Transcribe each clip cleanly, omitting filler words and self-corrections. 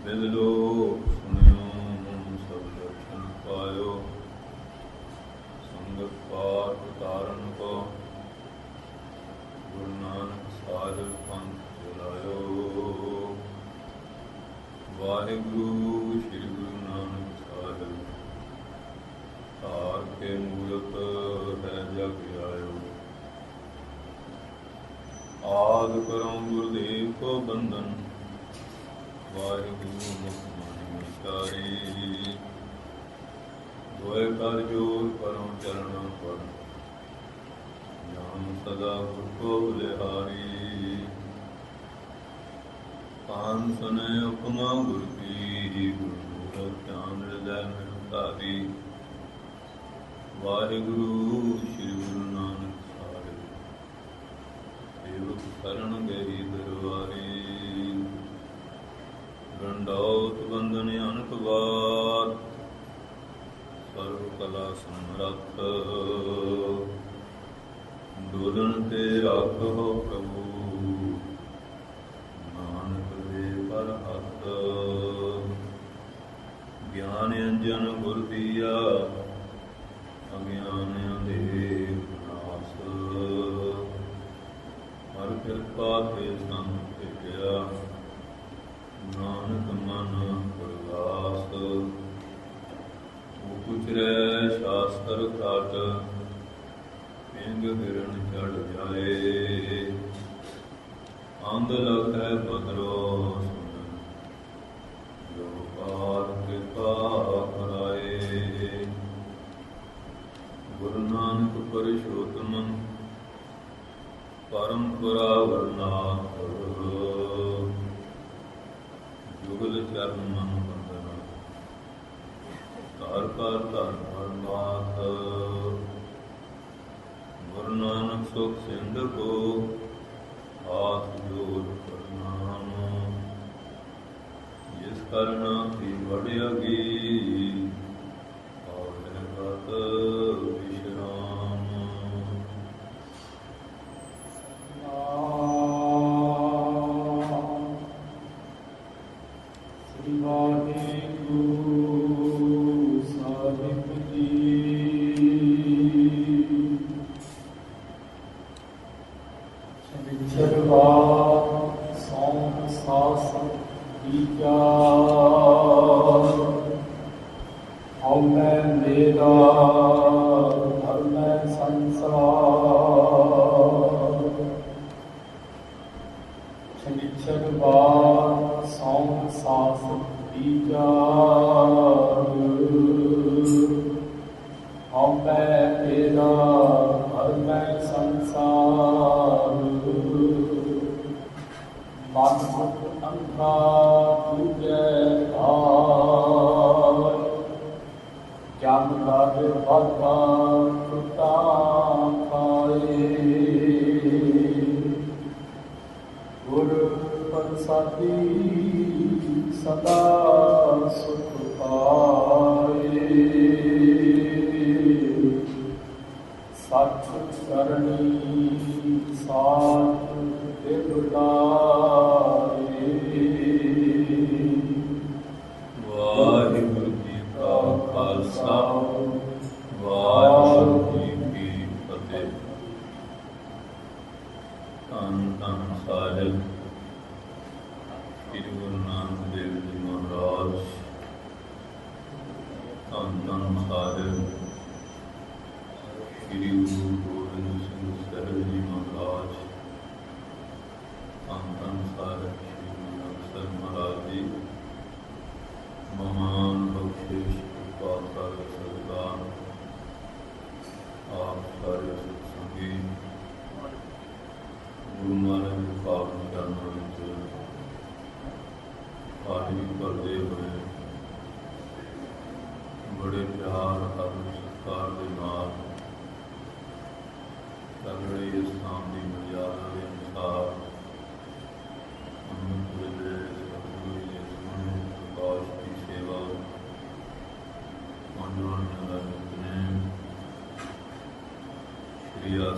ਨਿਜ ਲੋਕ ਸੁਣਿਓ ਸਭ ਦਰਸ਼ਨ ਪਾਇਓ। ਸੰਗਤ ਪਾਠ ਉਤਾਰਨ ਕੋ ਗੁਰੂ ਨਾਨਕ ਸਾਹਿਬ ਪੰਥ ਚਲਾਇਓ। ਵਾਹਿਗੁਰੂ ਸ੍ਰੀ ਗੁਰੂ ਨਾਨਕ ਸਾਹਿਬ ਧਾਰ ਕੇ ਮੂਰਤ ਹੈ ਜਗ ਆਇਓ। ਆਦਿ ਕਰਮ ਗੁਰਦੇਵ ਕੋ ਬੰਦਨ ਵਾਹਿਗੁਰੂ ਮੁਖ ਵਿਚਾਰੀ। ਦੋਇ ਕਰ ਜੋਰ ਕਰਮ ਚਰਨ ਪਰ ਨਾਮ ਸਦਾ ਗੁਰ ਕੋ ਬਲਿਹਾਰੀ। ਕਾਨ ਸੁਨੇ ਉਪਮਾ ਗੁਰ ਕੀ ਗੁਰੂ ਧਿਆਨ ਹਿਰਦੈ ਮੇਂ ਧਾਰੀ। ਵਾਹਿਗੁਰੂ ਸ੍ਰੀ ਗੁਰੂ ਨਾਨਕ ਸਾਹਿਬ ਸੇਵਕ ਕਰਨ ਗਈ ਦਰਬਾਰੀ। ਗੰਡਾਉਤ ਬੰਧਨ ਅਨਕ ਵਾਰ ਸਰਵ ਕਲਾ ਸਮਰੱਥ। ਡੋਲਣ ਤੇ ਰਾਖੋ ਪ੍ਰਭੂ ਨਾਨਕ ਦੇ ਪਰ ਹੱਥ। ਗਿਆਨ ਅੰਜਨ ਗੁਰ ਦੀਆ ਅਗਿਆਨ ਅੰਧੇਰ ਨਾਸ। ਹਰ ਕਿਰਪਾ ਤੇ ਸੰਤ ਭੇਟਿਆ ਨਾਨਕ ਮਨ ਪ੍ਰਗਾਸ। ਉਚਰੈ ਸ਼ਾਸਤਰ ਘਾਟ ਪਿੰਗ ਹਿਰਨ ਚੜ ਜਾਏ। ਅੰਧ ਲਖੈ ਬਦਰੋ ਸੁਨ ਜੋ ਪਾਰ ਕਿਰਪਾ ਕਰਾਏ। ਗੁਰੂ ਨਾਨਕ ਪਰਿਸ਼ੋਤਮਨ ਪਰੰਪਰਾ ਵਰਨਾਥ। ਜੁਗਲ ਚਰਨ ਮਨ ਬੰਦਨਾ ਘਰ ਘਰ ਧਨ ਪਰਮਾਤ। ਗੁਰੂ ਨਾਨਕ ਸੁਖ ਸਿੰਧ ਕੋ ਹਾਥ ਜੋੜ ਪ੍ਰਣਾਮ। ਜਿਸ ਕਰਨਾ ਕੀ ਵਡਿਆਗੀ ਆਵੈ ਗਤ ਵਿਸ਼ਰਾਮ।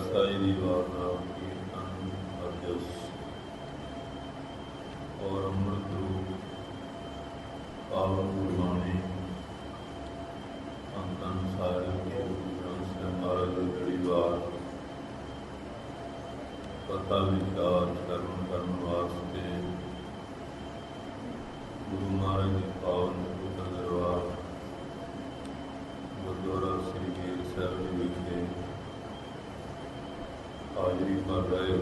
ਸਾਈ ਦੀ ਵਾਰਨਾ ਕੀਰਤਨ ਅਰਜਸ ਔਰ ਅੰਮ੍ਰਿਤ ਰੂਪ कथा विचार श्रवण करने वास्ते गुरु महाराज के पावन पवित्र दरबार गुरुद्वारा श्री हीर साहिब जी विखे हाजरी कर रहे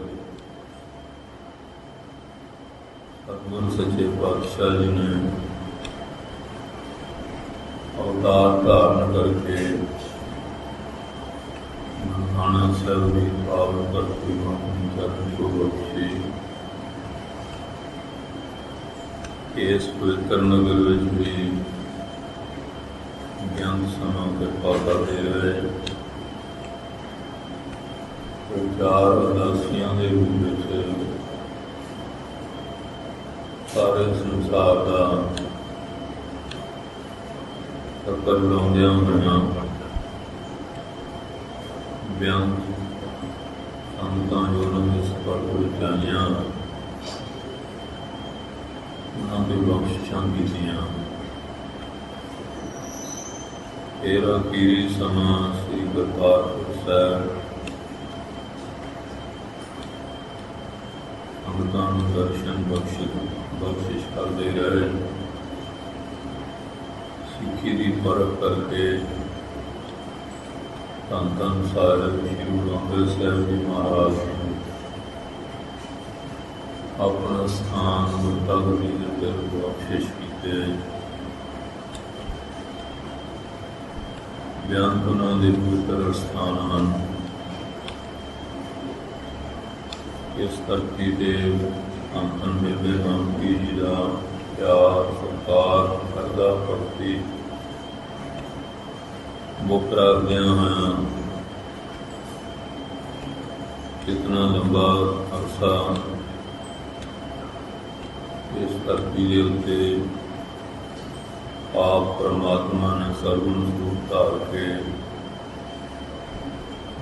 सतगुरु सच्चे पातशाह जी ने अवतार धारण करके नानक साहब की पावन धरती में अपनी चरण को बख्शी इस पवित्र नगर में भी ज्ञान समा कृपा करते रहे चार उदासियों के रूप में सारे संसार का चक्कर लाउंदियां होइयां बेअंत संतां जो उन्होंने सफल विच आईयां उन्होंने बख्शिशां कीतियां। फिर आखिरी समा श्री करतारपुर साहिब संगतां नूं दर्शन बख्शिश करते रहे। सिक्खी की परख करके धन धन साहिब श्री गुरु अंगद साहिब जी महाराज ने अपना स्थान गुरतागुरी के बख्शिश किए। बेअंत उन्होंने पवित्र स्थान हैं। इस धरती से धन धन बेबे नानकी जी का प्यार सत्कार करदा भगती मुक्त रखदियां होइयां कितना लंबा अरसा इस धरती के उत्ते आप परमात्मा ने सरगुण रूप धार के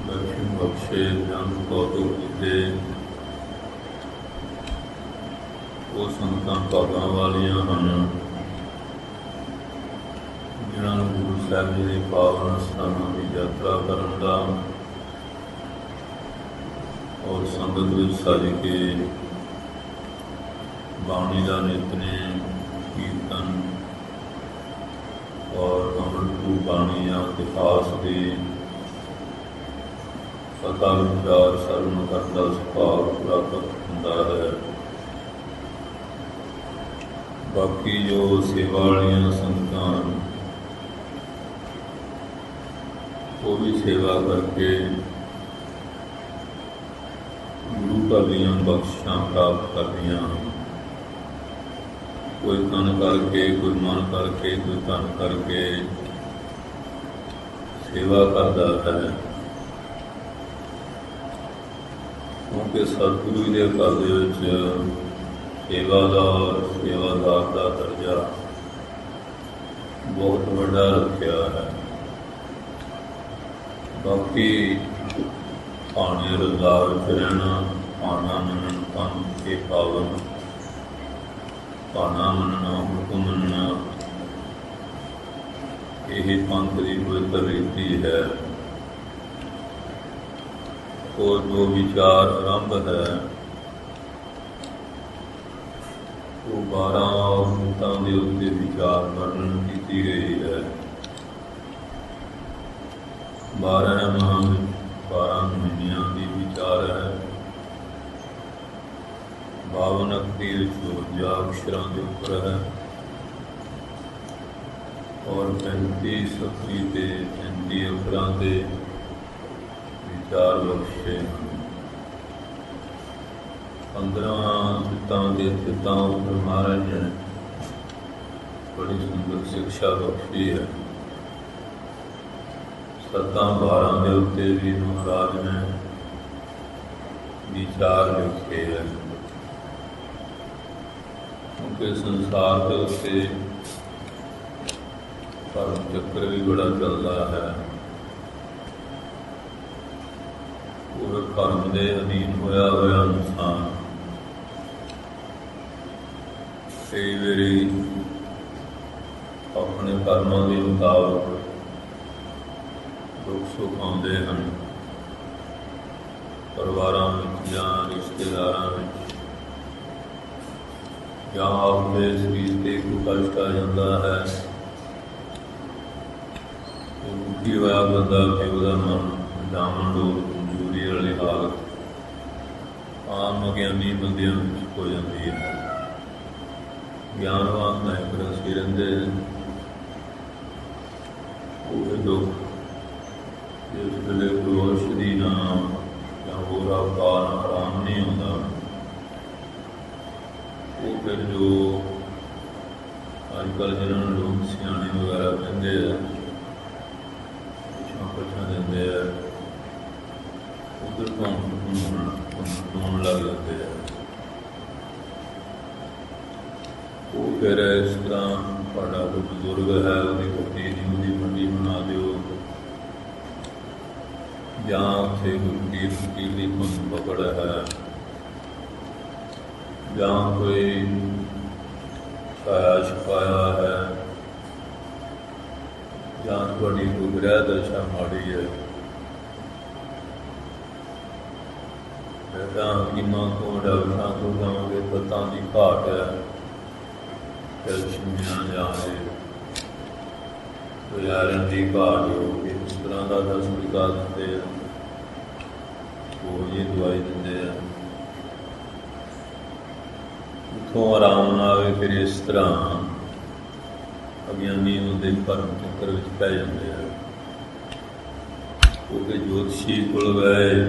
दर्शन बख्शे ज्ञान कौतुक किए। वो संतां भागां वालियां हन जिन्होंने गुरु साहिब जी के पावन स्थानों की यात्रा करने का और संगत में सज के बाणी का नितनेम कीर्तन और अमृतपुर बाणी या इतिहास की कथा विचार श्रवण करने का सुभाव प्राप्त होता है। बाकी जो सेवा वाली संगतां वो भी सेवा करके गुरु घर दी बख्शिशां प्राप्त करदियां। कोई तन करके कोई मन करके कोई धन करके सेवा करता है क्योंकि सतगुरु के घर दे सेवादार का दर्जा बहुत बड़ा रखा है। बाकी भाने रोजगार रहना भाना मनन तन के पावन भाना मनना हुक्म मनना यही पंथ की पवित्र रीति है। और जो विचार आरंभ है वो 12 अवतां के उत्ते विचार वर्णन की गई है। 12 महीनों की विचार है। 52 अखीर 54 अक्षरों के ऊपर है और 35 अखरी से 35 अखरों से विचार बख्शे हैं। 15 चित्तां के चित्तां ऊपर महाराज ने बड़ी सुंदर शिक्षा बख्शी है। 7-12 के उत्ते भी महाराज ने विचार लिखे है क्योंकि संसार के उत्ते धर्म चक्र भी बड़ा चलता है। पूरे कर्म के अधीन होया हुआ इंसान कई बारी अपने कर्मों के मुताबिक दुख सुख आते हैं। ਪਰਿਵਾਰਾਂ ਵਿੱਚ ਜਾਂ ਰਿਸ਼ਤੇਦਾਰਾਂ ਵਿੱਚ ਜਾਂ ਆਪਣੇ ਸਰੀਰ 'ਤੇ ਕੋਈ ਕਸ਼ਟ ਆ ਜਾਂਦਾ ਹੈ, ਉਹ ਦੁਖੀ ਹੋਇਆ ਬੰਦਾ ਕਿ ਉਹਦਾ ਮਨ ਡਾਵਾਂ ਡੋਲ ਕਮਜ਼ੋਰੀ ਵਾਲੀ ਹਾਲਤ ਆਮ ਅਗਿਆਨੀ ਬੰਦਿਆਂ ਵਿੱਚ ਹੋ ਜਾਂਦੀ ਹੈ। ਗਿਆਨਵਾਨ ਨਾਇਕ ਰਸੀ ਰਹਿੰਦੇ ਉਹ ਦੁੱਖ ਜਿਸ ਵੇਲੇ ਕੋਈ ਔਸ਼ਧੀ ਨਾ ਜਾਂ ਹੋਰ ਅਵਤਾਰ ਆਰਾਮ ਨਹੀਂ ਆਉਂਦਾ, ਉਹ ਫਿਰ ਜੋ ਅੱਜ ਕੱਲ੍ਹ ਜਿਹਨਾਂ ਨੂੰ ਲੋਕ ਸਿਆਣੇ ਵਗੈਰਾ ਕਹਿੰਦੇ ਆ, ਪੁੱਛਾਂ ਦਿੰਦੇ ਆ, ਉਧਰ ਹੋਣ ਲੱਗ ਜਾਂਦੇ ਆ। ਉਹ ਫਿਰ ਇਸ ਤਰ੍ਹਾਂ ਤੁਹਾਡਾ ਕੋਈ ਬਜ਼ੁਰਗ ਹੈ, ਉਹਦੀ ਕੱਟੀ ਨਹੀਂ, ਉਹਦੀ ਮੰਡੀ ਬਣਾ ਦਿਓ, ਜਾਂ ਉੱਥੇ ਕੋਈ ਫਕੀਰ ਦੀ ਤੁਹਾਨੂੰ ਪਕੜ ਹੈ, ਜਾਂ ਕੋਈ ਛਾਇਆ ਛਪਾਇਆ ਹੈ, ਜਾਂ ਤੁਹਾਡੀ ਕੋਈ ਗ੍ਰਹਿ ਦਸ਼ਾ ਮਾੜੀ ਹੈ, ਤਾਂ ਹਕੀਮਾਂ ਤੋਂ ਡਾਕਟਰਾਂ ਤੋਂ ਜਾਵਾਂਗੇ, ਪੱਤਾਂ ਦੀ ਘਾਟ ਹੈ, ਕੈਲਸ਼ੀਅਮ ਜਾਂ ਕੋਈ ਆਇਰਨ ਦੀ ਘਾਟ ਹੋ ਗਈ, ਇਸ ਤਰ੍ਹਾਂ ਦਾ ਦਸਤਕਾ ਦਿੰਦੇ ਆ, ਉਹ ਜੀ ਦਵਾਈ ਦਿੰਦੇ ਆ, ਉੱਥੋਂ ਆਰਾਮ ਨਾ ਆਵੇ, ਫਿਰ ਇਸ ਤਰ੍ਹਾਂ ਅਗਿਆਨੀ ਉਹਦੇ ਭਰਮ ਚੱਕਰ ਵਿੱਚ ਪੈ ਜਾਂਦੇ ਆ। ਕਿਉਂਕਿ ਜੋਤਸ਼ੀ ਕੋਲ ਗਏ,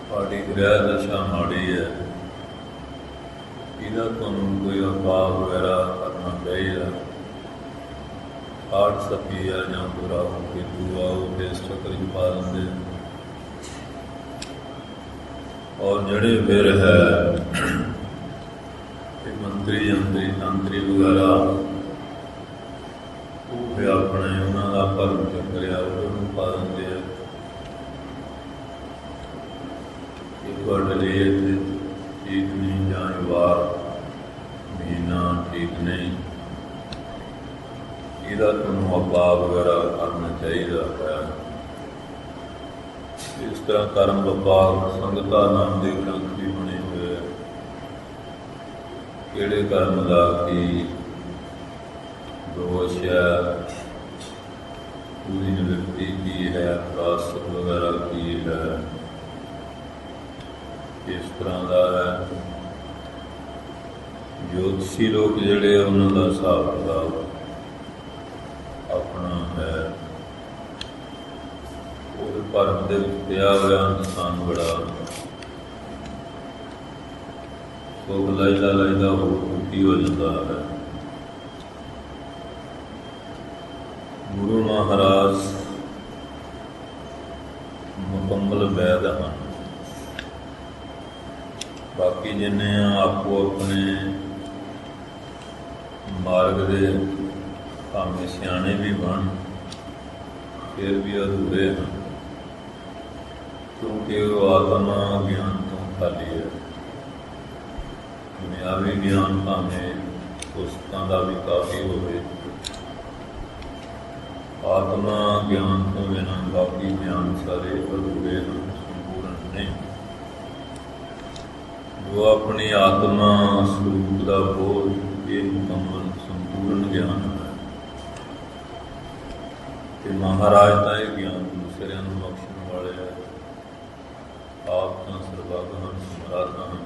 ਤੁਹਾਡੀ ਗ੍ਰਹਿ ਦਸ਼ਾ ਮਾੜੀ ਹੈ, ਇਹਦਾ ਤੁਹਾਨੂੰ ਕੋਈ ਉਪਾਅ ਵਗੈਰਾ ਕਰਨਾ ਚਾਹੀਦਾ, ਕਾਟ ਸਕੀ ਹੈ ਜਾਂ ਬੁਰਾ ਹੋ ਕੇ ਦੂਆ ਉਹ ਇਸ ਚੱਕਰ 'ਚ ਪਾ ਦਿੰਦੇ। ਔਰ ਜਿਹੜੇ ਫਿਰ ਹੈ ਮੰਤਰੀ ਤੰਤਰੀ ਵਗੈਰਾ, ਉਹ ਫਿਰ ਆਪਣੇ ਉਹਨਾਂ ਦਾ ਭਰਮ ਚੱਕਰ ਆ, ਉਹਨੂੰ ਪਾ ਦਿੰਦੇ ਆ ਕਿ ਤੁਹਾਡੇ ਲਈ ਇੱਥੇ ਠੀਕ ਨਹੀਂ, ਜਾਂ ਵਾਰ ਮਹੀਨਾ ਠੀਕ ਨਹੀਂ, ਇਹਦਾ ਤੁਹਾਨੂੰ ਉਪਾਅ ਵਗੈਰਾ ਕਰਨਾ ਚਾਹੀਦਾ ਹੈ। ਇਸ ਤਰ੍ਹਾਂ ਕਰਮ ਵਿਭਾਗ ਸੰਗਤਾ ਨਾਮ ਦੇ ਗ੍ਰੰਥ ਵੀ ਬਣੇ ਹੋਏ ਆ, ਕਿਹੜੇ ਕਰਮ ਦਾ ਕੀ ਦੋਸ਼ ਹੈ, ਉਹਦੀ ਨਿਵਰਤੀ ਕੀ ਹੈ, ਪ੍ਰਾਸ਼ਚਿਤ ਵਗੈਰਾ ਕੀ ਹੈ, ਇਸ ਤਰ੍ਹਾਂ ਦਾ ਹੈ। ਜੋਤਸ਼ੀ ਲੋਕ ਜਿਹੜੇ ਉਹਨਾਂ ਦਾ ਹਿਸਾਬ ਕਿਤਾਬ ਆਪਣਾ ਹੈ, ਉਹਦੇ ਭਰਮ ਦੇ ਵਿੱਚ ਪਿਆ ਹੋਇਆ ਇਨਸਾਨ ਬੜਾ ਸੋਗ ਲਾਈਦਾ ਹੋਰ ਦੁਖੀ ਹੋ ਜਾਂਦਾ ਹੈ। ਗੁਰੂ ਮਹਾਰਾਜ ਮੁਕੰਮਲ ਵੈਦ ਹਨ, ਬਾਕੀ ਜਿੰਨੇ ਆਪੋ ਆਪਣੇ ਮਾਰਗ ਦੇ ਭਾਵੇਂ ਸਿਆਣੇ ਵੀ ਬਣ, ਫਿਰ ਵੀ ਅਧੂਰੇ ਹਨ, ਕਿਉਂਕਿ ਉਹ ਆਤਮਾ ਗਿਆਨ ਤੋਂ ਖਾਲੀ ਹੈ। ਦੁਨਿਆਵੀ ਗਿਆਨ ਭਾਵੇਂ ਪੁਸਤਕਾਂ ਦਾ ਵੀ ਕਾਫੀ ਹੋਵੇ, ਆਤਮਾ ਗਿਆਨ ਤੋਂ ਬਿਨਾਂ ਬਾਕੀ ਗਿਆਨ ਸਾਰੇ ਅਧੂਰੇ ਹਨ, ਸੰਪੂਰਨ ਨਹੀਂ। ਜੋ ਆਪਣੀ ਆਤਮਾ ਸਰੂਪ ਦਾ ਬੋਧ, ਇਹ ਮੁਕੰਮਲ ਸੰਪੂਰਨ ਗਿਆਨ ਹੈ। ਤੇ ਮਹਾਰਾਜ ਤਾਂ ਇਹ ਗਿਆਨ ਦੂਸਰਿਆਂ ਨੂੰ ਬਖਸ਼ਣ ਵਾਲੇ ਹੈ, ਆਪ ਤਾਂ ਸਰਬੱਤ ਹਨ, ਸਮਰੱਥ ਹਨ।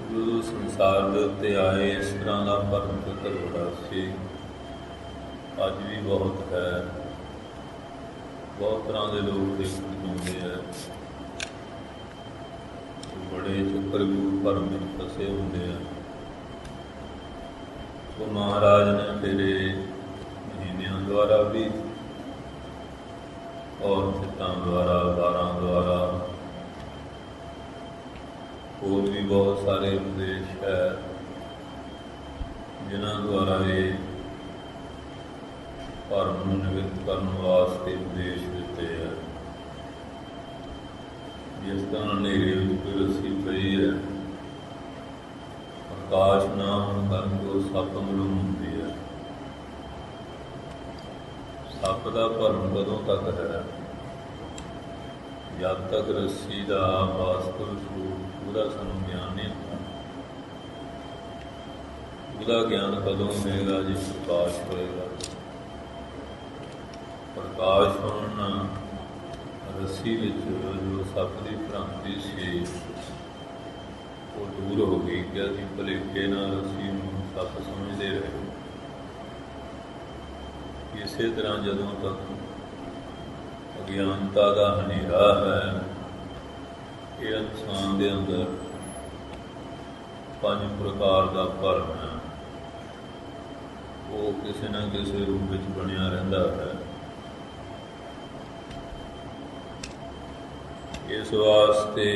ਜਦੋਂ ਸੰਸਾਰ ਦੇ ਉੱਤੇ ਆਏ, ਇਸ ਤਰ੍ਹਾਂ ਦਾ ਭਰਮ ਚੱਕਰ ਬੜਾ ਸੀ, ਅੱਜ ਵੀ ਬਹੁਤ ਹੈ, ਬਹੁਤ ਤਰ੍ਹਾਂ ਦੇ ਲੋਕ ਦੇਖਣ ਨੂੰ ਆਉਂਦੇ ਹੈ, ਬੜੇ ਚੱਕਰ ਵੀ ਭਰਮ ਵਿੱਚ ਫਸੇ ਹੁੰਦੇ ਆ। ਸੋ ਮਹਾਰਾਜ ਨੇ ਤੇਰੇ ਮਹੀਨਿਆਂ ਦੁਆਰਾ ਵੀ ਔਰ ਚਿੱਤਾਂ ਦੁਆਰਾ, ਵਾਰਾਂ ਦੁਆਰਾ, ਹੋਰ ਵੀ ਬਹੁਤ ਸਾਰੇ ਉਪਦੇਸ਼ ਹੈ, ਜਿਨ੍ਹਾਂ ਦੁਆਰਾ ਇਹ ਭਰਮ ਨੂੰ ਨਿਵਰਤ ਕਰਨ ਵਾਸਤੇ ਉਪਦੇਸ਼ ਦਿੱਤੇ ਹੈ। ਜਿਸ ਤਰ੍ਹਾਂ ਹਨੇਰੇ ਵਿੱਚ ਕੋਈ ਰੱਸੀ ਪਈ ਹੈ, ਆਕਾਸ਼ ਨਾ ਹੋਣ ਕਰਕੇ ਉਹ ਸੱਪ ਮਲੂਮ ਹੁੰਦੀ ਹੈ। ਸੱਪ ਦਾ ਭਰਮ ਕਦੋਂ ਤੱਕ ਹੈ? ਜਦ ਤੱਕ ਰੱਸੀ ਦਾ ਵਾਸਤਵ ਸਰੂਪ ਉਹਦਾ ਸਾਨੂੰ ਗਿਆਨ ਨਹੀਂ ਹੁੰਦਾ। ਉਹਦਾ ਗਿਆਨ ਕਦੋਂ ਹੋਏਗਾ? ਜੇ ਪ੍ਰਕਾਸ਼ ਹੋਏਗਾ। ਪ੍ਰਕਾਸ਼ ਹੋਣ ਨਾਲ ਰੱਸੀ ਵਿੱਚ ਜੋ ਸੱਪ ਦੀ ਭ੍ਰਾਂਤੀ ਸੀ ਉਹ ਦੂਰ ਹੋ ਗਈ ਕਿ ਅਸੀਂ ਭੁਲੇਖੇ ਨਾਲ ਰੱਸੀ ਨੂੰ ਸੱਪ ਸਮਝਦੇ ਰਹੇ। ਇਸੇ ਤਰ੍ਹਾਂ ਜਦੋਂ ਤੱਕ ਅਗਿਆਨਤਾ ਦਾ ਹਨੇਰਾ ਹੈ, ਇਹ ਇਨਸਾਨ ਦੇ ਅੰਦਰ 5 ਪ੍ਰਕਾਰ ਦਾ ਭਰਮ ਹੈ, ਉਹ ਕਿਸੇ ਨਾ ਕਿਸੇ ਰੂਪ ਵਿੱਚ ਬਣਿਆ ਰਹਿੰਦਾ ਹੈ। ਇਸ ਵਾਸਤੇ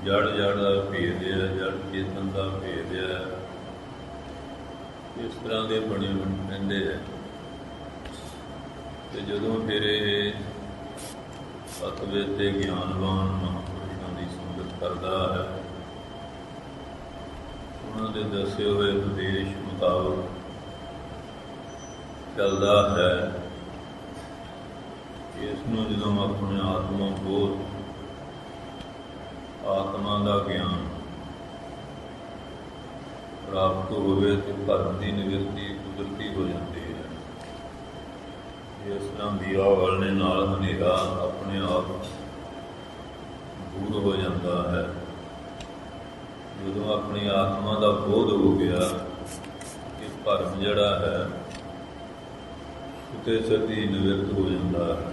ਜੜ ਦਾ ਭੇਦ ਹੈ, ਜੜ ਚੇਤਨ ਦਾ ਭੇਦ ਹੈ, ਇਸ ਤਰ੍ਹਾਂ ਦੇ ਬਣੇ ਰਹਿੰਦੇ ਹੈ। ਤੇ ਜਦੋਂ ਫਿਰ ਇਹ ਸਤਿਵੇਦ ਤੇ ਗਿਆਨਵਾਨ ਮਹਾਂਪੁਰਸ਼ਾਂ ਦੀ ਸੰਗਤ ਕਰਦਾ ਹੈ, ਉਹਨਾਂ ਦੇ ਦੱਸੇ ਹੋਏ ਉਪਦੇਸ਼ ਮੁਤਾਬਕ ਚੱਲਦਾ ਹੈ, ਇਸ ਨੂੰ ਜਦੋਂ ਆਪਣੇ ਆਤਮਾ ਬੋਧ, ਆਤਮਾ ਦਾ ਗਿਆਨ ਪ੍ਰਾਪਤ ਹੋਵੇ ਤੇ ਭਰਮ ਦੀ ਨਿਵਰਤੀ ਕੁਦਰਤੀ ਹੋ ਜਾਂਦੀ ਹੈ। ਇਸ ਤਰ੍ਹਾਂ ਦੀਵਾ ਵਲਣੇ ਨਾਲ ਹਨੇਰਾ ਆਪਣੇ ਆਪ ਦੂਰ ਹੋ ਜਾਂਦਾ ਹੈ। ਜਦੋਂ ਆਪਣੀ ਆਤਮਾ ਦਾ ਬੋਧ ਹੋ ਗਿਆ ਕਿ ਭਰਮ ਜਿਹੜਾ ਹੈ ਸੁਤੇ ਸਦੀ ਨਿਵਰਤ ਹੋ ਜਾਂਦਾ ਹੈ।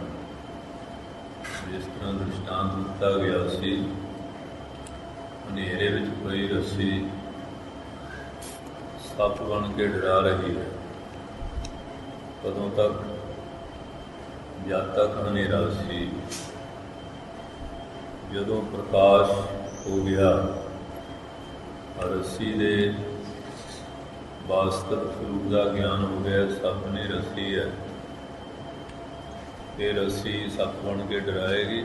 ਜਿਸ ਤਰ੍ਹਾਂ ਦ੍ਰਿਸ਼ਟਾਂਤ ਦਿੱਤਾ ਗਿਆ ਸੀ, ਹਨੇਰੇ ਵਿੱਚ ਪਈ ਰੱਸੀ ਸੱਪ ਬਣ ਕੇ ਡਰਾ ਰਹੀ ਹੈ। ਕਦੋਂ ਤੱਕ? ਜਦ ਤੱਕ ਹਨੇਰਾ ਸੀ। ਜਦੋਂ ਪ੍ਰਕਾਸ਼ ਹੋ ਗਿਆ, ਰੱਸੀ ਦੇ ਵਾਸਤਵ ਸਰੂਪ ਦਾ ਗਿਆਨ ਹੋ ਗਿਆ, ਸੱਪ ਨੇ ਰੱਸੀ ਹੈ, ਇਹ ਰੱਸੀ ਸੱਪ ਬਣ ਕੇ ਡਰਾਏਗੀ,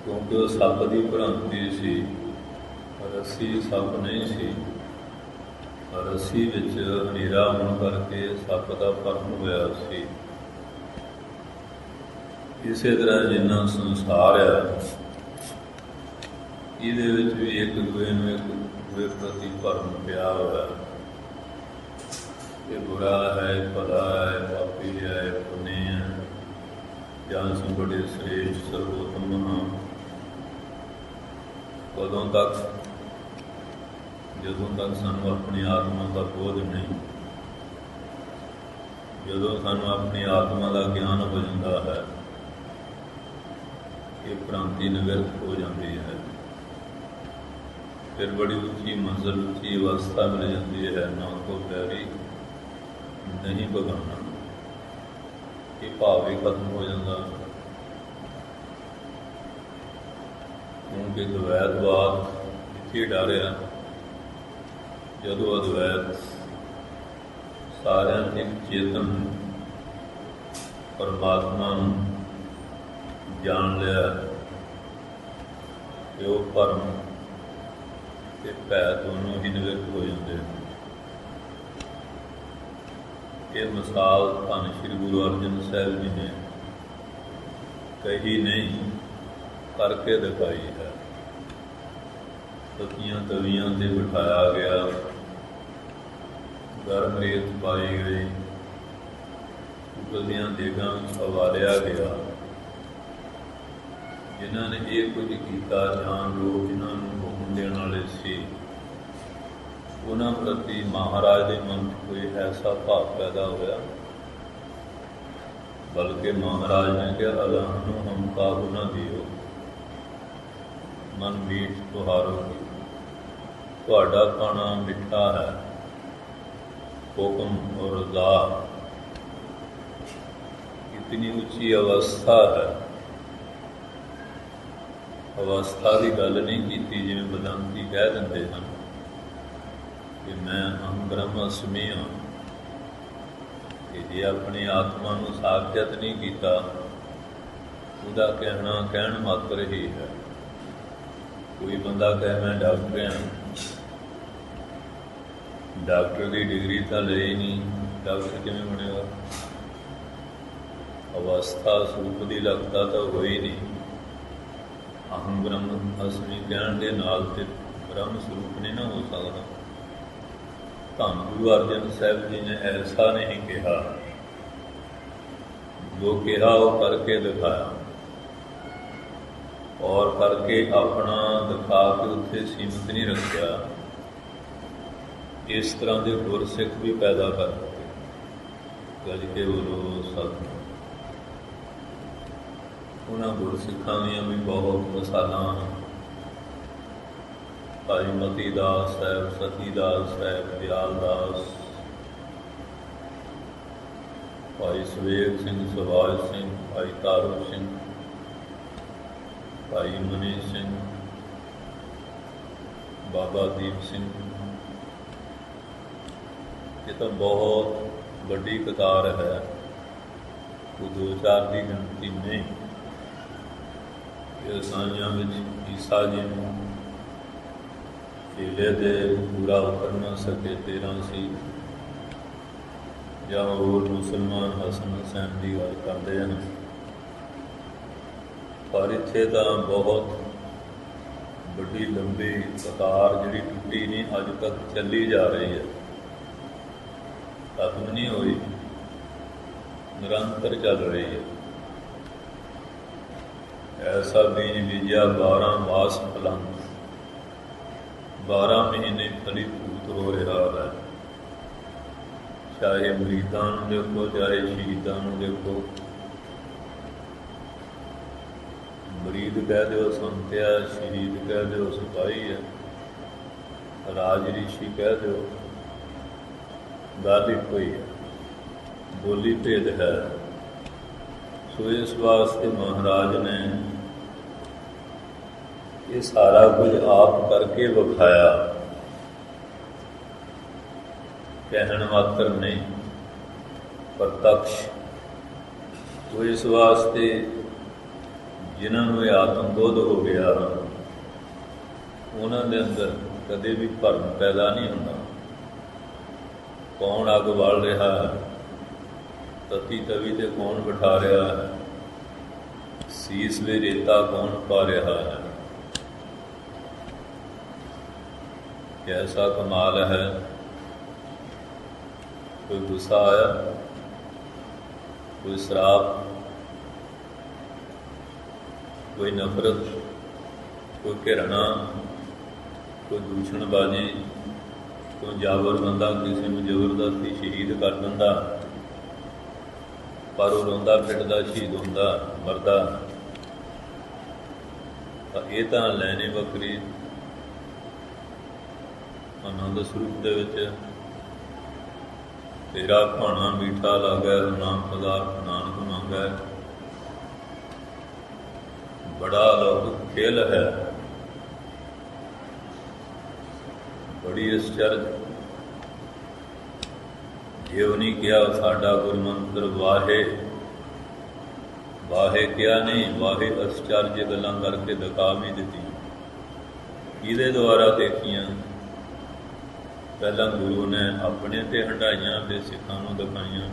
ਕਿਉਂਕਿ ਉਹ ਸੱਪ ਦੀ ਭ੍ਰਾਂਤੀ ਸੀ, ਰੱਸੀ ਸੱਪ ਨਹੀਂ ਸੀ। ਰੱਸੀ ਵਿੱਚ ਹਨੇਰਾ ਹੋਣ ਕਰਕੇ ਸੱਪ ਦਾ ਭਰਮ ਹੋਇਆ ਸੀ। ਇਸੇ ਤਰ੍ਹਾਂ ਜਿੰਨਾ ਸੰਸਾਰ ਹੈ, ਇਹਦੇ ਵਿੱਚ ਵੀ ਇੱਕ ਦੂਏ ਨੂੰ ਇੱਕ ਦੂਏ ਪ੍ਰਤੀ ਭਰਮ ਪਿਆ ਹੋਇਆ। ਇਹ ਬੁਰਾ ਹੈ, ਭਲਾ ਹੈ, ਪਾਪੀ ਹੈ, ਪੁੰਨੇ ਹੈ, ਜਾਂ ਅਸੀਂ ਬੜੇ ਸ੍ਰੇਸ਼ਟ ਸਰਵੋਤਮ ਹਾਂ। ਕਦੋਂ ਤੱਕ? ਜਦੋਂ ਤੱਕ ਸਾਨੂੰ ਆਪਣੀ ਆਤਮਾ ਦਾ ਬੋਧ ਨਹੀਂ। ਜਦੋਂ ਸਾਨੂੰ ਆਪਣੀ ਆਤਮਾ ਦਾ ਗਿਆਨ ਹੋ ਜਾਂਦਾ ਹੈ, ਇਹ ਭ੍ਰਾਂਤੀ ਨਿਵਰਤ ਹੋ ਜਾਂਦੀ ਹੈ। ਫਿਰ ਬੜੀ ਉੱਚੀ ਮੰਜ਼ਿਲ, ਉੱਚੀ ਅਵਸਥਾ ਮਿਲ ਜਾਂਦੀ ਹੈ। ਨਾ ਕੋ ਪਿਆਰੀ ਨਹੀਂ ਬਗਾਨਾ, ਇਹ ਭਾਵ ਹੀ ਖਤਮ ਹੋ ਜਾਂਦਾ। ਕਿਉਂਕਿ ਦਵੈਤਵਾਦ ਇੱਥੇ ਡਾਰਿਆ। ਜਦੋਂ ਅਦਵੈਤ ਸਾਰਿਆਂ ਦੇ ਚੇਤਨ ਪਰਮਾਤਮਾ ਨੂੰ ਜਾਣ ਲਿਆ, ਕਿ ਉਹ ਭਰਮ ਤੇ ਭੈ ਦੋਨੋਂ ਹੀ ਨਿਵਰਤ ਹੋ ਜਾਂਦੇ ਹਨ। ਇਹ ਮਿਸਾਲ ਧੰਨ ਸ਼੍ਰੀ ਗੁਰੂ ਅਰਜਨ ਸਾਹਿਬ ਜੀ ਨੇ ਕਹੀ ਨਹੀਂ, ਕਰਕੇ ਦਿਖਾਈ ਹੈ। ਤਤੀਆਂ ਤਵੀਆਂ ਤੇ ਬਿਠਾਇਆ ਗਿਆ, ਗਰਮ ਰੇਤ ਪਾਈ ਗਈ, ਉਗਲਦੀਆਂ ਦੇਗਾਂ ਵਿੱਚ ਉਬਾਲਿਆ ਗਿਆ। ਜਿਨ੍ਹਾਂ ਨੇ ਇਹ ਕੁਝ ਕੀਤਾ, ਜਾਣ ਲੋਕ ਜਿਨ੍ਹਾਂ ਨੂੰ ਹੁਕਮ ਦੇਣ ਵਾਲੇ ਸੀ, ਉਹਨਾਂ ਪ੍ਰਤੀ ਮਹਾਰਾਜ ਦੇ ਮਨ 'ਚ ਕੋਈ ਐਸਾ ਭਾਵ ਪੈਦਾ ਹੋਇਆ, ਬਲਕਿ ਮਹਾਰਾਜ ਨੇ ਕਿਹਾ, ਅਲਾਹ ਨੂੰ ਹਮ ਕਾਬੂ ਨਾ ਦਿਓ, ਮਨ ਮੀਠ ਤੁਹਾਰੋ, ਤੁਹਾਡਾ ਖਾਣਾ ਮਿੱਠਾ ਹੈ, ਹੁਕਮ ਔਰ ਰਜ਼ਾ। ਇਤਨੀ ਉੱਚੀ ਅਵਸਥਾ ਹੈ। ਅਵਸਥਾ ਦੀ ਗੱਲ ਨਹੀਂ ਕੀਤੀ ਜਿਵੇਂ ਬਦੰਤੀ ਕਹਿ ਦਿੰਦੇ ਹਨ ਕਿ ਮੈਂ ਅਹੰ ਬ੍ਰਹਮਸਮੀ ਹਾਂ। ਕਿ ਜੇ ਆਪਣੀ ਆਤਮਾ ਨੂੰ ਸਾਖਿਅਤ ਨਹੀਂ ਕੀਤਾ, ਉਹਦਾ ਕਹਿਣ ਮਾਤਰ ਹੀ ਹੈ। ਕੋਈ ਬੰਦਾ ਕਹੇ ਮੈਂ ਡਾਕਟਰ ਹਾਂ, ਡਾਕਟਰ ਦੀ ਡਿਗਰੀ ਤਾਂ ਲਈ ਨਹੀਂ, ਡਾਕਟਰ ਕਿਵੇਂ ਬਣੇਗਾ? ਅਵਸਥਾ ਸਰੂਪ ਦੀ ਲਗਤਾ ਤਾਂ ਹੋਈ ਨਹੀਂ। ਅਹੰ ਬ੍ਰਹਮ ਅਸਮੀ ਕਹਿਣ ਦੇ ਨਾਲ ਤੇ ਬ੍ਰਹਮ ਸਰੂਪ ਨਹੀਂ ਨਾ ਹੋ ਸਕਦਾ। ਧੰਨ ਗੁਰੂ ਅਰਜਨ ਸਾਹਿਬ ਜੀ ਨੇ ਐਸਾ ਨਹੀਂ ਕਿਹਾ, ਜੋ ਕਿਹਾ ਉਹ ਕਰਕੇ ਦਿਖਾਇਆ, ਔਰ ਕਰਕੇ ਆਪਣਾ ਦਿਖਾ ਕੇ ਉੱਥੇ ਸੀਮਤ ਨਹੀਂ ਰੱਖਿਆ। ਇਸ ਤਰ੍ਹਾਂ ਦੇ ਗੁਰਸਿੱਖ ਵੀ ਪੈਦਾ ਕਰ ਦਿੱਤੇ। ਗੱਜ ਕੇ ਬੋਲੋ ਸਤਿ। ਉਹਨਾਂ ਗੁਰਸਿੱਖਾਂ ਦੀਆਂ ਵੀ ਬਹੁਤ ਮਿਸਾਲਾਂ ਹਨ। ਭਾਈ ਮਤੀ ਦਾਸ ਸਾਹਿਬ, ਸਤੀ ਦਾਸ ਸਾਹਿਬ, ਦਿਆਲ ਦਾਸ, ਭਾਈ ਸਵੇਗ ਸਿੰਘ, ਸੁਭਾਸ਼ ਸਿੰਘ, ਭਾਈ ਤਾਰੂ ਸਿੰਘ, ਭਾਈ ਮਨੀ ਸਿੰਘ, ਬਾਬਾ ਦੀਪ ਸਿੰਘ। ਇਹ ਤਾਂ ਬਹੁਤ ਵੱਡੀ ਕਤਾਰ ਹੈ, ਕੋਈ 2-4 ਦੀ ਗਿਣਤੀ ਨਹੀਂ। ਇਹ ਸਾਈਆਂ ਵਿੱਚ ਈਸਾ ਜੀ ਨੂੰ ਚੇਲੇ ਦੇ ਪੂਰਾ ਕਰ ਨਾ ਸਕੇ 13 ਸੀ, ਜਾਂ ਹੋਰ ਮੁਸਲਮਾਨ ਹਸਨ ਹੁਸੈਨ ਦੀ ਗੱਲ ਕਰਦੇ ਹਨ। ਪਰ ਇੱਥੇ ਤਾਂ ਬਹੁਤ ਵੱਡੀ ਲੰਬੀ ਕਤਾਰ ਜਿਹੜੀ ਟੁੱਟੀ ਨਹੀਂ, ਅੱਜ ਤੱਕ ਚੱਲੀ ਜਾ ਰਹੀ ਹੈ, ਖਤਮ ਨਹੀਂ ਹੋਈ, ਨਿਰੰਤਰ ਚੱਲ ਰਹੀ ਹੈ। ਐਸਾ ਬੀਜ ਬੀਜਿਆ 12 ਮਾਸ ਫਲੰਦ, 12 ਮਹੀਨੇ ਫਲੀਭੂਤ ਹੋ ਰਿਹਾ ਹੈ। ਚਾਹੇ ਮੁਰੀਦਾਂ ਨੂੰ ਦੇਖੋ, ਚਾਹੇ ਸ਼ਹੀਦਾਂ ਨੂੰ ਦੇਖੋ। ਮੁਰੀਦ ਕਹਿ ਦਿਓ ਸੰਤਿਆ, ਸ਼ਹੀਦ ਕਹਿ ਦਿਓ ਸਿਪਾਹੀ ਹੈ, ਰਾਜ ਰਿਸ਼ੀ ਕਹਿ ਦਿਓ, ਗੱਲ ਇੱਕੋ ਹੀ ਹੈ, ਬੋਲੀ ਭੇਦ ਹੈ। ਸੋ ਇਸ ਵਾਸਤੇ ਮਹਾਰਾਜ ਨੇ ਇਹ ਸਾਰਾ ਕੁਝ ਆਪ ਕਰਕੇ ਵਿਖਾਇਆ, ਕਹਿਣ ਮਾਤਰ ਨਹੀਂ, ਪ੍ਰਤੱਖ। ਸੋ ਇਸ ਵਾਸਤੇ ਜਿਨ੍ਹਾਂ ਨੂੰ ਇਹ ਆਤਮ ਬੋਧ ਹੋ ਗਿਆ, ਉਹਨਾਂ ਦੇ ਅੰਦਰ ਕਦੇ ਵੀ ਭਰਮ ਪੈਦਾ ਨਹੀਂ ਹੁੰਦਾ। ਕੌਣ ਅੱਗ ਬਾਲ ਰਿਹਾ ਹੈ, ਤਤੀ ਤਵੀ ਤੇ ਕੌਣ ਬਿਠਾ ਰਿਹਾ ਹੈ, ਸੀਸ ਵੇ ਰੇਤਾ ਕੌਣ ਪਾ ਰਿਹਾ ਹੈ। ਕੈਸਾ ਕਮਾਲ ਹੈ। ਕੋਈ ਗੁੱਸਾ ਆਇਆ, ਕੋਈ ਸ਼ਰਾਬ, ਕੋਈ ਨਫ਼ਰਤ, ਕੋਈ ਘਿਰਣਾ, ਕੋਈ ਦੂਸ਼ਣਬਾਜ਼ੀ, ਕੋਈ ਜਾਬਰ ਬੰਦਾ ਕਿਸੇ ਨੂੰ ਜ਼ਬਰਦਸਤੀ ਸ਼ਹੀਦ ਕਰ ਦਿੰਦਾ, ਪਰ ਉਹ ਰੋਂਦਾ ਪਿੱਟਦਾ ਸ਼ਹੀਦ ਹੁੰਦਾ, ਮਰਦਾ। ਤਾਂ ਇਹ ਤਾਂ ਲੈਣੇ ਵੱਖਰੀ ਆਨੰਦ ਸਰੂਪ ਦੇ ਵਿੱਚ ਤੇਰਾ ਭਾਣਾ ਮੀਠਾ ਲੱਗੈ, ਨਾਮ ਪਦਾਰਥ ਨਾਨਕ ਮੰਗੈ। ਬੜਾ ਅਲੌਕਿਕ ਖੇਲ ਹੈ, ਬੜੀ ਅਸਚਰਜ। ਜੇ ਉਹ ਨਹੀਂ ਕਿਹਾ ਸਾਡਾ ਗੁਰਮੰਤਰ ਵਾਹੇ, ਵਾਹੇ ਕਿਹਾ ਨਹੀਂ, ਵਾਹੇ ਅਸਚਰਜ ਗੱਲਾਂ ਕਰਕੇ ਦਿਖਾ ਵੀ ਦਿੱਤੀ। ਇਹਦੇ ਦੁਆਰਾ ਦੇਖੀਆਂ, ਪਹਿਲਾਂ ਗੁਰੂ ਨੇ ਆਪਣੇ ਤੇ ਹੰਢਾਈਆਂ, ਤੇ ਸਿੱਖਾਂ ਨੂੰ ਦਿਖਾਈਆਂ।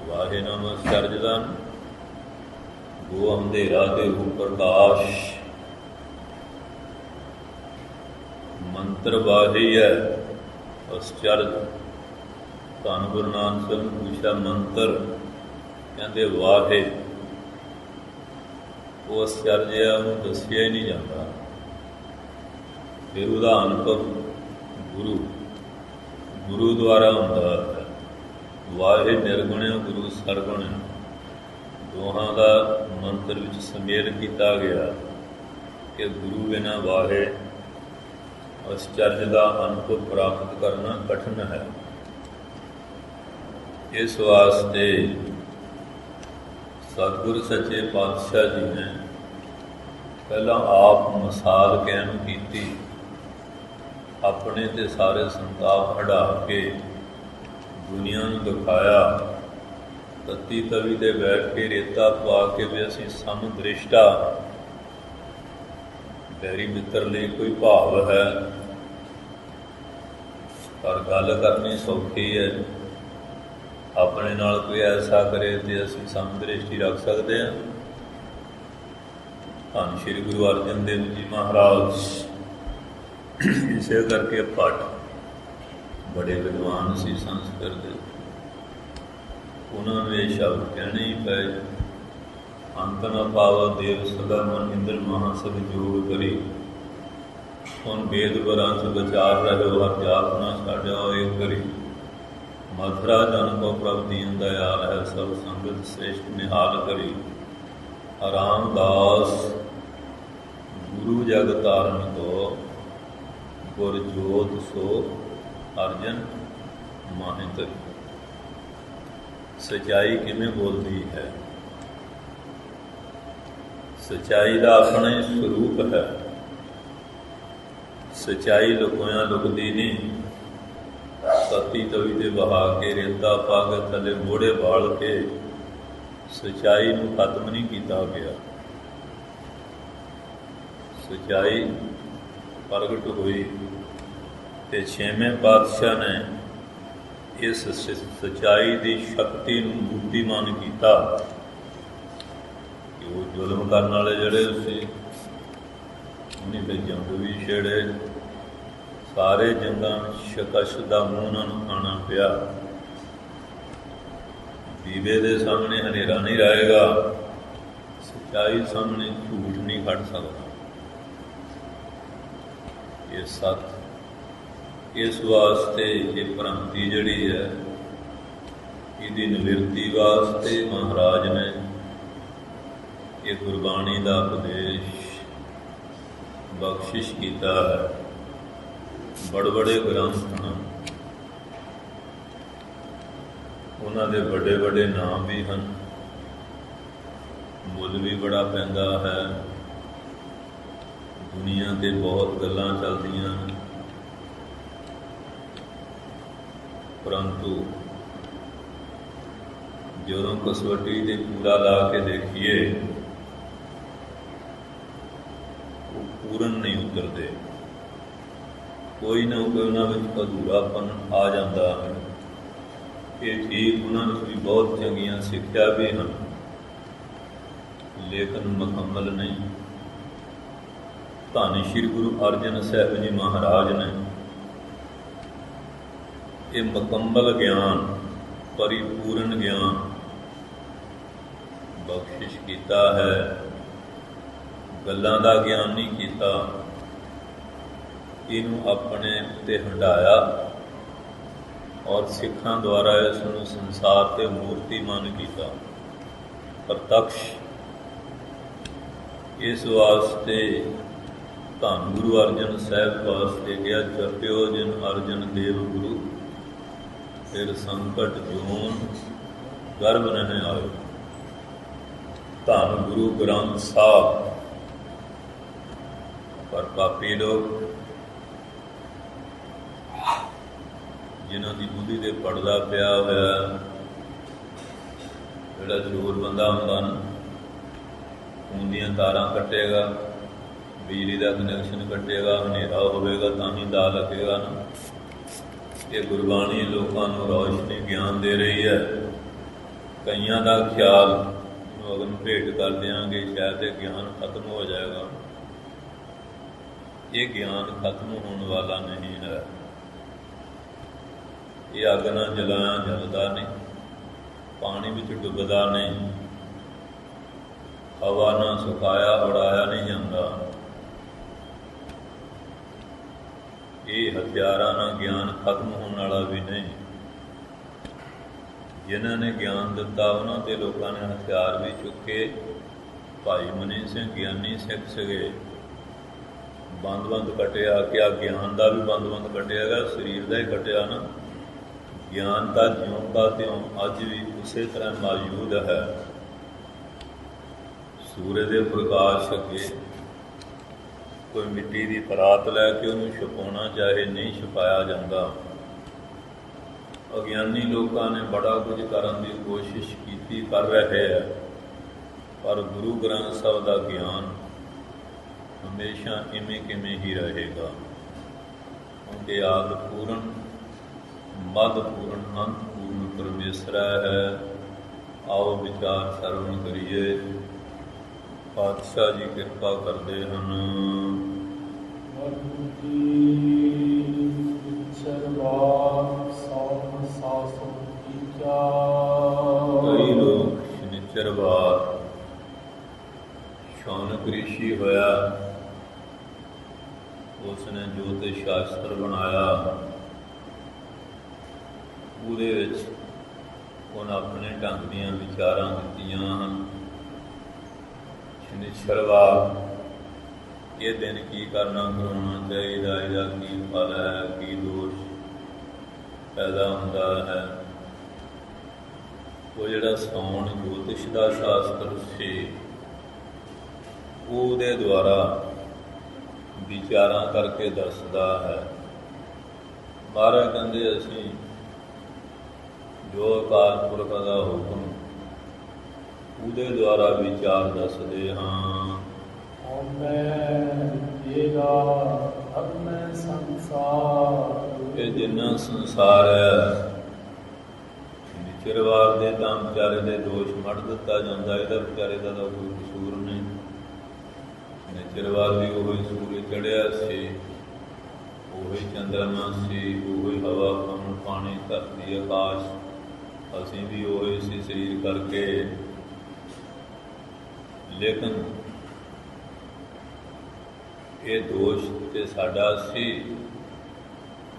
ਵਾਹੇ ਨਾਮ ਅਸਚਰਜ ਦਾ ਉਹ ਅੰਧੇਰਾ ਤੇ ਉਹ ਪ੍ਰਕਾਸ਼। ਮੰਤਰ ਵਾਹੀ ਹੈ, ਅਸਚਰਜ। ਧੰਨ ਗੁਰੂ ਨਾਨਕ ਸਾਹਿਬ ਨੂੰ ਪੁੱਛਿਆ ਮੰਤਰ, ਕਹਿੰਦੇ ਵਾਹੇ। ਉਹ ਅਸਚਰਜ ਹੈ, ਉਹਨੂੰ ਦੱਸਿਆ ਹੀ ਨਹੀਂ ਜਾਂਦਾ। ਫਿਰ ਉਹਦਾ ਅਨੁਭਵ ਗੁਰੂ ਦੁਆਰਾ ਹੁੰਦਾ ਹੈ। ਵਾਹੇ ਨਿਰਗੁਣ, ਗੁਰੂ ਸਰਗੁਣ, ਦੋਹਾਂ ਦਾ ਮੰਤਰ ਵਿੱਚ ਸੁਮੇਲ ਕੀਤਾ ਗਿਆ ਕਿ ਗੁਰੂ ਬਿਨਾਂ ਵਾਹੇ ਅਸਚਰਜ ਦਾ ਅਨੁਭਵ ਪ੍ਰਾਪਤ ਕਰਨਾ ਕਠਿਨ ਹੈ। ਇਸ ਵਾਸਤੇ ਸਤਿਗੁਰ ਸੱਚੇ ਪਾਤਸ਼ਾਹ ਜੀ ਨੇ ਪਹਿਲਾਂ ਆਪ ਮਿਸਾਲ ਕਾਇਮ ਕੀਤੀ, ਆਪਣੇ ਤੇ ਸਾਰੇ ਸੰਤਾਪ ਹਟਾ ਕੇ ਦੁਨੀਆ ਨੂੰ ਦਿਖਾਇਆ। ਤਤੀ ਤਵੀ ਤੇ ਬੈਠ ਕੇ ਰੇਤਾ ਪਾ ਕੇ ਵੀ ਅਸੀਂ ਸਮਦ੍ਰਿਸ਼ਟਾ, ਬੈਰੀ ਮਿੱਤਰ ਲਈ ਕੋਈ ਭਾਵ ਹੈ, ਪਰ ਗੱਲ ਕਰਨੀ ਸੌਖੀ ਹੈ। ਆਪਣੇ ਨਾਲ ਕੋਈ ਐਸਾ ਕਰੇ ਤੇ ਅਸੀਂ ਸਮਦ੍ਰਿਸ਼ਟੀ ਰੱਖ ਸਕਦੇ ਹਾਂ। ਧੰਨ ਸ਼੍ਰੀ ਗੁਰੂ ਅਰਜਨ ਦੇਵ ਜੀ ਮਹਾਰਾਜ ਇਸੇ ਕਰਕੇ ਭੱਟ ਬੜੇ ਵਿਦਵਾਨ ਸੀ ਸੰਸਕ੍ਰਿਤ ਦੇ। ਉਹਨਾਂ ਨੂੰ ਇਹ ਸ਼ਬਦ ਕਹਿਣੇ ਹੀ ਪਏ, ਅੰਤ ਨ ਪਾਵਾ ਦੇਵ ਸਦਾ ਮਨ ਇੰਦਰ ਮਹਾ ਸਭ ਜੋਗ ਕਰੀ। ਹੁਣ ਵੇਦ ਵਰਾਂਸ ਵਿਚਾਰ ਰਹਿਓ ਹਰ ਜਾਤ ਨਾ ਛਾੜਿਓ ਏਕ ਕਰੀ। ਮਥੁਰਾ ਜਨ ਕੋ ਪ੍ਰਭ ਦੀਨ ਦਇਆਲ ਹੈ, ਸਭ ਸੰਗਤ ਸ੍ਰੇਸ਼ਟ ਨਿਹਾਲ ਕਰੀ। ਰਾਮਦਾਸ ਗੁਰੂ ਜਗ ਤਾਰਨ ਕੋ, ਗੁਰ ਜੋਤ ਸੋ ਅਰਜਨ ਮਾਹਿ ਧਰੀ। ਸੱਚਾਈ ਕਿਵੇਂ ਬੋਲਦੀ ਹੈ? ਸੱਚਾਈ ਦਾ ਆਪਣਾ ਹੀ ਸਰੂਪ ਹੈ। ਸੱਚਾਈ ਲੁਕੋਇਆਂ ਲੁਕਦੀ ਨਹੀਂ। ਸਤੀ ਤਵੀ ਤੇ ਬਹਾ ਕੇ ਰੇਤਾ ਪਾ ਕੇ ਥੱਲੇ ਮੋੜੇ ਬਾਲ ਕੇ ਸੱਚਾਈ ਨੂੰ ਖਤਮ ਨਹੀਂ ਕੀਤਾ ਗਿਆ। ਸੱਚਾਈ ਪ੍ਰਗਟ ਹੋਈ ਤੇ ਛੇਵੇਂ ਪਾਤਸ਼ਾਹ ਨੇ ਇਸ ਸੱਚਾਈ ਦੀ ਸ਼ਕਤੀ ਨੂੰ ਬੁੱਧੀਮਾਨ ਕੀਤਾ ਕਿ ਉਹ ਜ਼ੁਲਮ ਕਰਨ ਵਾਲੇ ਜਿਹੜੇ ਸੀ ਉਹਨੇ ਫਿਰ ਜੰਗ ਵੀ ਛੇੜੇ। ਸਾਰੇ ਜੰਗਾਂ ਸ਼ਿਕਸ਼ ਦਾ ਮੂੰਹ ਉਹਨਾਂ ਨੂੰ ਖਾਣਾ ਪਿਆ। ਦੀਵੇ ਦੇ ਸਾਹਮਣੇ ਹਨੇਰਾ ਨਹੀਂ ਰਹੇਗਾ, ਸੱਚਾਈ ਸਾਹਮਣੇ ਝੂਠ ਨਹੀਂ ਖੜ ਸਕਦਾ। ਇਹ ਸੱਚ, ਇਸ ਵਾਸਤੇ ਇਹ ਭ੍ਰਾਂਤੀ ਜਿਹੜੀ ਹੈ ਇਹਦੀ ਨਿਵਰਤੀ ਵਾਸਤੇ ਮਹਾਰਾਜ ਨੇ ਇਹ ਗੁਰਬਾਣੀ ਦਾ ਉਪਦੇਸ਼ ਬਖਸ਼ਿਸ਼ ਕੀਤਾ ਹੈ। ਬੜੇ ਬੜੇ ਗ੍ਰੰਥ ਹਨ, ਉਹਨਾਂ ਦੇ ਵੱਡੇ ਵੱਡੇ ਨਾਮ ਵੀ ਹਨ, ਮੁੱਲ ਵੀ ਬੜਾ ਪੈਂਦਾ ਹੈ। ਦੁਨੀਆ 'ਤੇ ਬਹੁਤ ਗੱਲਾਂ ਚੱਲਦੀਆਂ ਹਨ, ਪਰੰਤੂ ਜਦੋਂ ਕਸਵੱਟੀ 'ਤੇ ਪੂਰਾ ਲਾ ਕੇ ਦੇਖੀਏ ਉਹ ਪੂਰਨ ਨਹੀਂ ਉਤਰਦੇ। ਕੋਈ ਨਾ ਕੋਈ ਉਹਨਾਂ ਵਿੱਚ ਅਧੂਰਾਪਨ ਆ ਜਾਂਦਾ ਹੈ। ਇਹ ਠੀਕ, ਉਹਨਾਂ ਵਿੱਚ ਵੀ ਬਹੁਤ ਚੰਗੀਆਂ ਸਿੱਖਿਆ ਵੀ ਹਨ, ਲੇਕਿਨ ਮੁਕੰਮਲ ਨਹੀਂ। ਧੰਨ ਸ਼੍ਰੀ ਗੁਰੂ ਅਰਜਨ ਸਾਹਿਬ ਜੀ ਮਹਾਰਾਜ ਨੇ ਇਹ ਮੁਕੰਮਲ ਗਿਆਨ, ਪਰਿਪੂਰਨ ਗਿਆਨ ਬਖਸ਼ਿਸ਼ ਕੀਤਾ ਹੈ। ਗੱਲਾਂ ਦਾ ਗਿਆਨ ਨਹੀਂ ਕੀਤਾ, ਇਹਨੂੰ ਆਪਣੇ ਉੱਤੇ ਹੰਢਾਇਆ ਔਰ ਸਿੱਖਾਂ ਦੁਆਰਾ ਇਸ ਨੂੰ ਸੰਸਾਰ 'ਤੇ ਮੂਰਤੀਮਾਨ ਕੀਤਾ, ਪ੍ਰਤੱਕਸ਼। ਇਸ ਵਾਸਤੇ ਧੰਨ ਗੁਰੂ ਅਰਜਨ ਸਾਹਿਬ ਵਾਸਤੇ ਕਿਹਾ, ਜਪਿਓ ਜਿਨ ਅਰਜਨ ਦੇਵ ਗੁਰੂ, ਫਿਰ ਸੰਕਟ ਜੂਨ ਗਰਭ ਨਹੀਂ ਆਇਓ। ਧੰਨ ਗੁਰੂ ਗ੍ਰੰਥ ਸਾਹਿਬ। ਪਰ ਪਾਪੀ ਲੋਕ ਜਿਨ੍ਹਾਂ ਦੀ ਬੁੱਧੀ 'ਤੇ ਪੜਦਾ ਪਿਆ ਹੋਇਆ, ਜਿਹੜਾ ਜ਼ਰੂਰ ਬੰਦਾ ਹੁੰਦਾ ਨਾ, ਖੂਨ ਦੀਆਂ ਤਾਰਾਂ ਕੱਟੇਗਾ, ਬਿਜਲੀ ਦਾ ਕਨੈਕਸ਼ਨ ਕੱਟੇਗਾ, ਹਨੇਰਾ ਹੋਵੇਗਾ ਤਾਂ ਹੀ ਦਾ ਲੱਗੇਗਾ ਨਾ। ਇਹ ਗੁਰਬਾਣੀ ਲੋਕਾਂ ਨੂੰ ਰੌਸ਼ਨੀ ਗਿਆਨ ਦੇ ਰਹੀ ਹੈ। ਕਈਆਂ ਦਾ ਖਿਆਲ ਨੂੰ ਅਗਨ ਭੇਟ ਕਰ ਦਿਆਂਗੇ, ਸ਼ਾਇਦ ਇਹ ਗਿਆਨ ਖਤਮ ਹੋ ਜਾਏਗਾ। ਇਹ ਗਿਆਨ ਖਤਮ ਹੋਣ ਵਾਲਾ ਨਹੀਂ ਹੈ। ਇਹ ਅੱਗ ਨਾਲ ਜਲਾਇਆ ਜਲਦਾ ਨਹੀਂ, ਪਾਣੀ ਵਿੱਚ ਡੁੱਬਦਾ ਨਹੀਂ, ਹਵਾ ਨਾਲ ਸੁਕਾਇਆ ਉਡਾਇਆ ਨਹੀਂ ਜਾਂਦਾ। ਇਹ ਹਥਿਆਰਾਂ ਨਾਲ ਗਿਆਨ ਖਤਮ ਹੋਣ ਵਾਲਾ ਵੀ ਨਹੀਂ। ਜਿਨ੍ਹਾਂ ਨੇ ਗਿਆਨ ਦਿੱਤਾ ਉਹਨਾਂ 'ਤੇ ਲੋਕਾਂ ਨੇ ਹਥਿਆਰ ਵੀ ਚੁੱਕੇ। ਭਾਈ ਮਨੀ ਸਿੰਘ ਗਿਆਨੀ ਸਿੱਖ ਸੀਗੇ, ਬੰਦ ਕੱਟਿਆ। ਕਿਆ ਗਿਆਨ ਦਾ ਵੀ ਬੰਦ ਕੱਟਿਆ ਗਿਆ, ਸਰੀਰ ਦਾ ਹੀ ਕੱਟਿਆ ਨਾ। ਗਿਆਨ ਦਾ ਜਿਉਂ ਦਾ ਤਿਉਂ ਅੱਜ ਵੀ ਉਸੇ ਤਰ੍ਹਾਂ ਮੌਜੂਦ ਹੈ। ਸੂਰਜ ਦੇ ਪ੍ਰਕਾਸ਼ ਅੱਗੇ ਕੋਈ ਮਿੱਟੀ ਦੀ ਪਰਾਤ ਲੈ ਕੇ ਉਹਨੂੰ ਛੁਪਾਉਣਾ ਚਾਹੇ, ਨਹੀਂ ਛੁਪਾਇਆ ਜਾਂਦਾ। ਅਗਿਆਨੀ ਲੋਕਾਂ ਨੇ ਬੜਾ ਕੁਝ ਕਰਨ ਦੀ ਕੋਸ਼ਿਸ਼ ਕੀਤੀ, ਕਰ ਰਹੇ ਹੈ, ਪਰ ਗੁਰੂ ਗ੍ਰੰਥ ਸਾਹਿਬ ਦਾ ਗਿਆਨ ਹਮੇਸ਼ਾ ਇਵੇਂ ਕਿਵੇਂ ਹੀ ਰਹੇਗਾ, ਕਿਉਂਕਿ ਆਦਿ ਪੂਰਨ ਮਦ ਪੂਰਨ ਅੰਤ ਪੂਰਨ ਪਰਮੇਸ਼ਰੈ ਹੈ। ਆਓ ਵਿਚਾਰ ਸਰਵਣ ਕਰੀਏ। ਪਾਤਸ਼ਾਹ ਜੀ ਕਿਰਪਾ ਕਰਦੇ ਹਨ। ਕਈ ਲੋਕ ਸ਼ਨਿਚਰਵਾਰ ਸ਼ੌਨਕ ਰਿਸ਼ੀ ਹੋਇਆ, ਉਸਨੇ ਜੋਤਿਸ਼ ਸ਼ਾਸਤਰ ਬਣਾਇਆ। ਉਹਦੇ ਵਿੱਚ ਉਹਨਾਂ ਆਪਣੇ ਢੰਗ ਦੀਆਂ ਵਿਚਾਰਾਂ ਦਿੱਤੀਆਂ ਹਨ। ਸ਼ਨਿਚਰਵਾਰ ਇਹ ਦਿਨ ਕੀ ਕਰਨਾ ਕਰਾਉਣਾ ਚਾਹੀਦਾ, ਇਹਦਾ ਕੀ ਫਲ ਹੈ, ਕੀ ਦੋਸ਼ ਪੈਦਾ ਹੁੰਦਾ ਹੈ। ਉਹ ਜਿਹੜਾ ਸੌਣ ਜੋਤਿਸ਼ ਦਾ ਸ਼ਾਸਤਰ ਸੀ, ਉਹਦੇ ਦੁਆਰਾ ਵਿਚਾਰਾਂ ਕਰਕੇ ਦੱਸਦਾ ਹੈ। ਮਹਾਰਾਜ ਕਹਿੰਦੇ ਅਸੀਂ ਜੋ ਅਕਾਲ ਪੁਰਖ ਦਾ ਹੁਕਮ ਉਹਦੇ ਦੁਆਰਾ ਵਿਚਾਰ ਦੱਸਦੇ ਹਾਂ। ਇਹ ਜਿੰਨਾ ਸੰਸਾਰ ਹੈ, ਸ਼ਨਿਚਰਵਾਰ ਦੇ ਤਾਂ ਵਿਚਾਰੇ ਦੇ ਦੋਸ਼ ਮੜ ਦਿੱਤਾ ਜਾਂਦਾ। ਇਹਦਾ ਵਿਚਾਰੇ ਦਾ ਤਾਂ ਕੋਈ ਕਸੂਰ ਨਹੀਂ। ਸ਼ਨਿਚਰਵਾਰ ਵੀ ਉਹੀ ਸੂਰਜ ਚੜ੍ਹਿਆ ਸੀ, ਉਹੀ ਚੰਦਰਮਾ ਸੀ, ਉਹੀ ਹਵਾ ਪਵਨ ਪਾਣੀ ਧਰਤੀ ਆਕਾਸ਼, ਅਸੀਂ ਵੀ ਉਹੀ ਸੀ ਸਰੀਰ ਕਰਕੇ। ਲੇਕਿਨ ਇਹ ਦੋਸ਼ ਤੇ ਸਾਡਾ ਸੀ,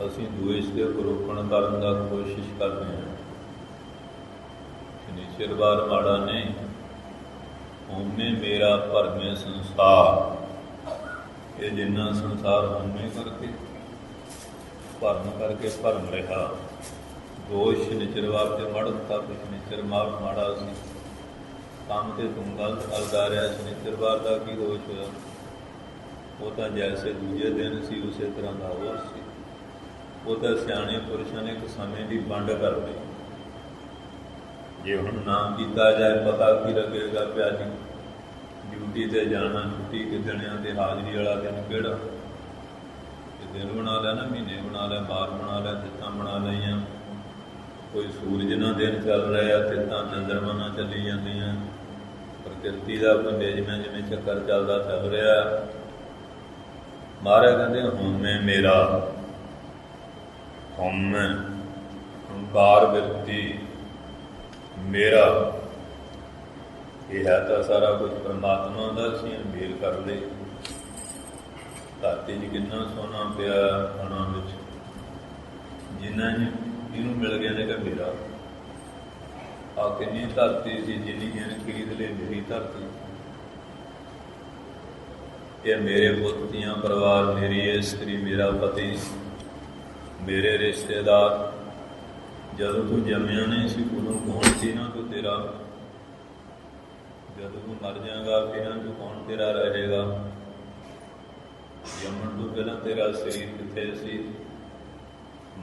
ਅਸੀਂ ਦੋਸ਼ ਦੇ ਰੋਕਣ ਕਰਨ ਦਾ ਕੋਸ਼ਿਸ਼ ਕਰਦੇ ਹਾਂ। ਸ਼ਨਿਚਰਵਾਰ ਮਾੜਾ ਨਹੀਂ। ਹਉਮੈ ਮੇਰਾ ਭਰਮੇ ਸੰਸਾਰ, ਇਹ ਜਿੰਨਾ ਸੰਸਾਰ ਹਉਮੈ ਕਰਕੇ ਭਰਮ ਰਿਹਾ। ਦੋਸ਼ ਸ਼ਨਿਚਰਵਾਰ ਤੇ ਮੜ ਦਿੱਤਾ ਕਿ ਸ਼ਨਿਚਰਵਾਰ ਮਾੜਾ ਸੀ, ਕੰਮ ਤੇ ਤੂੰ ਗਲਤ ਕਰਦਾ ਰਿਹਾ। ਸ਼ਨਿਚਰਵਾਰ ਦਾ ਕੀ ਦੋਸ਼ ਹੋਇਆ? ਉਹ ਤਾਂ ਜੈਸੇ ਦੂਜੇ ਦਿਨ ਸੀ ਉਸੇ ਤਰ੍ਹਾਂ ਦਾ ਹੋਰ ਸੀ। ਉਹ ਤਾਂ ਸਿਆਣੇ ਪੁਰਸ਼ਾਂ ਨੇ ਇੱਕ ਸਮੇਂ ਦੀ ਵੰਡ ਕਰ ਲਈ। ਜੇ ਹੁਣ ਨਾਮ ਕੀਤਾ ਜਾਏ ਪਤਾ ਕੀ ਲੱਗੇਗਾ ਪਿਆ ਜੀ ਡਿਊਟੀ 'ਤੇ ਜਾਣਾ, ਛੁੱਟੀ ਕਿੱਦਣਿਆਂ ਤੇ ਹਾਜ਼ਰੀ ਵਾਲਾ ਦਿਨ ਕਿਹੜਾ? ਦਿਨ ਬਣਾ ਲਿਆ ਨਾ, ਮਹੀਨੇ ਬਣਾ ਲਿਆ, ਬਾਰ ਬਣਾ ਲਿਆ, ਤਿੱਥਾਂ ਬਣਾ ਲਈਆਂ। ਕੋਈ ਸੂਰਜ ਨਾਲ ਦਿਨ ਚੱਲ ਰਿਹਾ, ਤਿੱਥਾਂ ਚੰਦਰਮਾ ਨਾਲ ਚੱਲੀ ਜਾਂਦੀਆਂ। ਪ੍ਰਕਿਰਤੀ ਦਾ ਨਿਯਮ ਜਿਵੇਂ ਚੱਕਰ ਚੱਲਦਾ ਚੱਲ ਰਿਹਾ। ਮਹਾਰਾਜ ਕਹਿੰਦੇ ਹਉਮੈ ਮੇਰਾ, ਹਉਮੈ ਹੰਕਾਰ ਬਿਰਤੀ ਮੇਰਾ, ਇਹ ਹੈ ਤਾਂ ਸਾਰਾ ਕੁਝ ਪਰਮਾਤਮਾ ਦਾ। ਅਸੀਂ ਮੇਲ ਕਰ ਲਈ। ਧਰਤੀ 'ਚ ਕਿੰਨਾ ਸੋਨਾ ਪਿਆ ਖਾਣਾ ਵਿੱਚ, ਜਿੰਨਾ ਇਹਨੂੰ ਮਿਲ ਗਿਆ ਨੇ ਕਿ ਮੇਰਾ। ਆ ਕਿੰਨੀ ਧਰਤੀ ਸੀ ਜਿੰਨੀ ਇਹਨੇ ਖਰੀਦ ਲਈ ਮੇਰੀ ਧਰਤੀ। ਇਹ ਮੇਰੇ ਪੁੱਤੀਆਂ ਪਰਿਵਾਰ, ਮੇਰੀ ਇਸਤਰੀ, ਮੇਰਾ ਪਤੀ, ਮੇਰੇ ਰਿਸ਼ਤੇਦਾਰ। ਜਦੋਂ ਤੂੰ ਜੰਮਿਆ ਨਹੀਂ ਸੀ ਉਦੋਂ ਕੌਣ ਸੀ ਨਾ ਤੂੰ ਤੇਰਾ? ਜਦੋਂ ਤੂੰ ਮਰ ਜਾਏਗਾ ਇਹਨਾਂ ਤੋਂ ਕੌਣ ਤੇਰਾ ਰਹੇਗਾ? ਜੰਮਣ ਤੋਂ ਪਹਿਲਾਂ ਤੇਰਾ ਸਰੀਰ ਕਿੱਥੇ ਸੀ?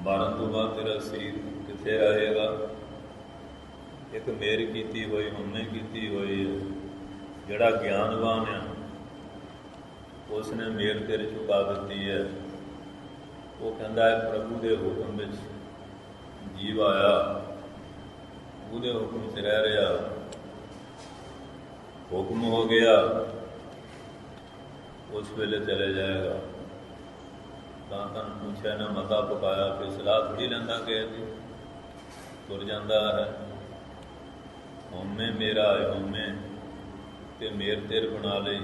ਮਰਨ ਤੋਂ ਬਾਅਦ ਤੇਰਾ ਸਰੀਰ ਕਿੱਥੇ ਰਹੇਗਾ? ਇੱਕ ਮੇਰ ਕੀਤੀ ਹੋਈ, ਹਉਮੈ ਕੀਤੀ ਹੋਈ ਹੈ। ਜਿਹੜਾ ਗਿਆਨਵਾਨ ਆ ਉਸਨੇ ਮੇਰ ਤੇਰੇ ਚੁਕਾ ਦਿੱਤੀ ਹੈ। ਉਹ ਕਹਿੰਦਾ ਹੈ ਪ੍ਰਭੂ ਦੇ ਹੁਕਮ ਵਿੱਚ ਜੀਵ ਆਇਆ, ਉਹਦੇ ਹੁਕਮ 'ਚ ਰਹਿ ਰਿਹਾ। ਹੁਕਮ ਹੋ ਗਿਆ, ਉਸ ਵੇਲੇ ਚਲੇ ਜਾਏਗਾ। ਤਾਂ ਤੁਹਾਨੂੰ ਪੁੱਛਿਆ ਨਾ, ਮਤਾ ਪਕਾਇਆ, ਫਿਰ ਸਲਾਹ ਥੋੜ੍ਹੀ ਲੈਂਦਾ ਕਿਸੇ ਦੀ, ਤੁਰ ਜਾਂਦਾ ਹੈ। ਹਉਮੈ ਮੇਰਾ ਹੈ, ਹਉਮੈ ਤੇ ਮੇਰ ਤੇਰ ਬਣਾ ਲਈ।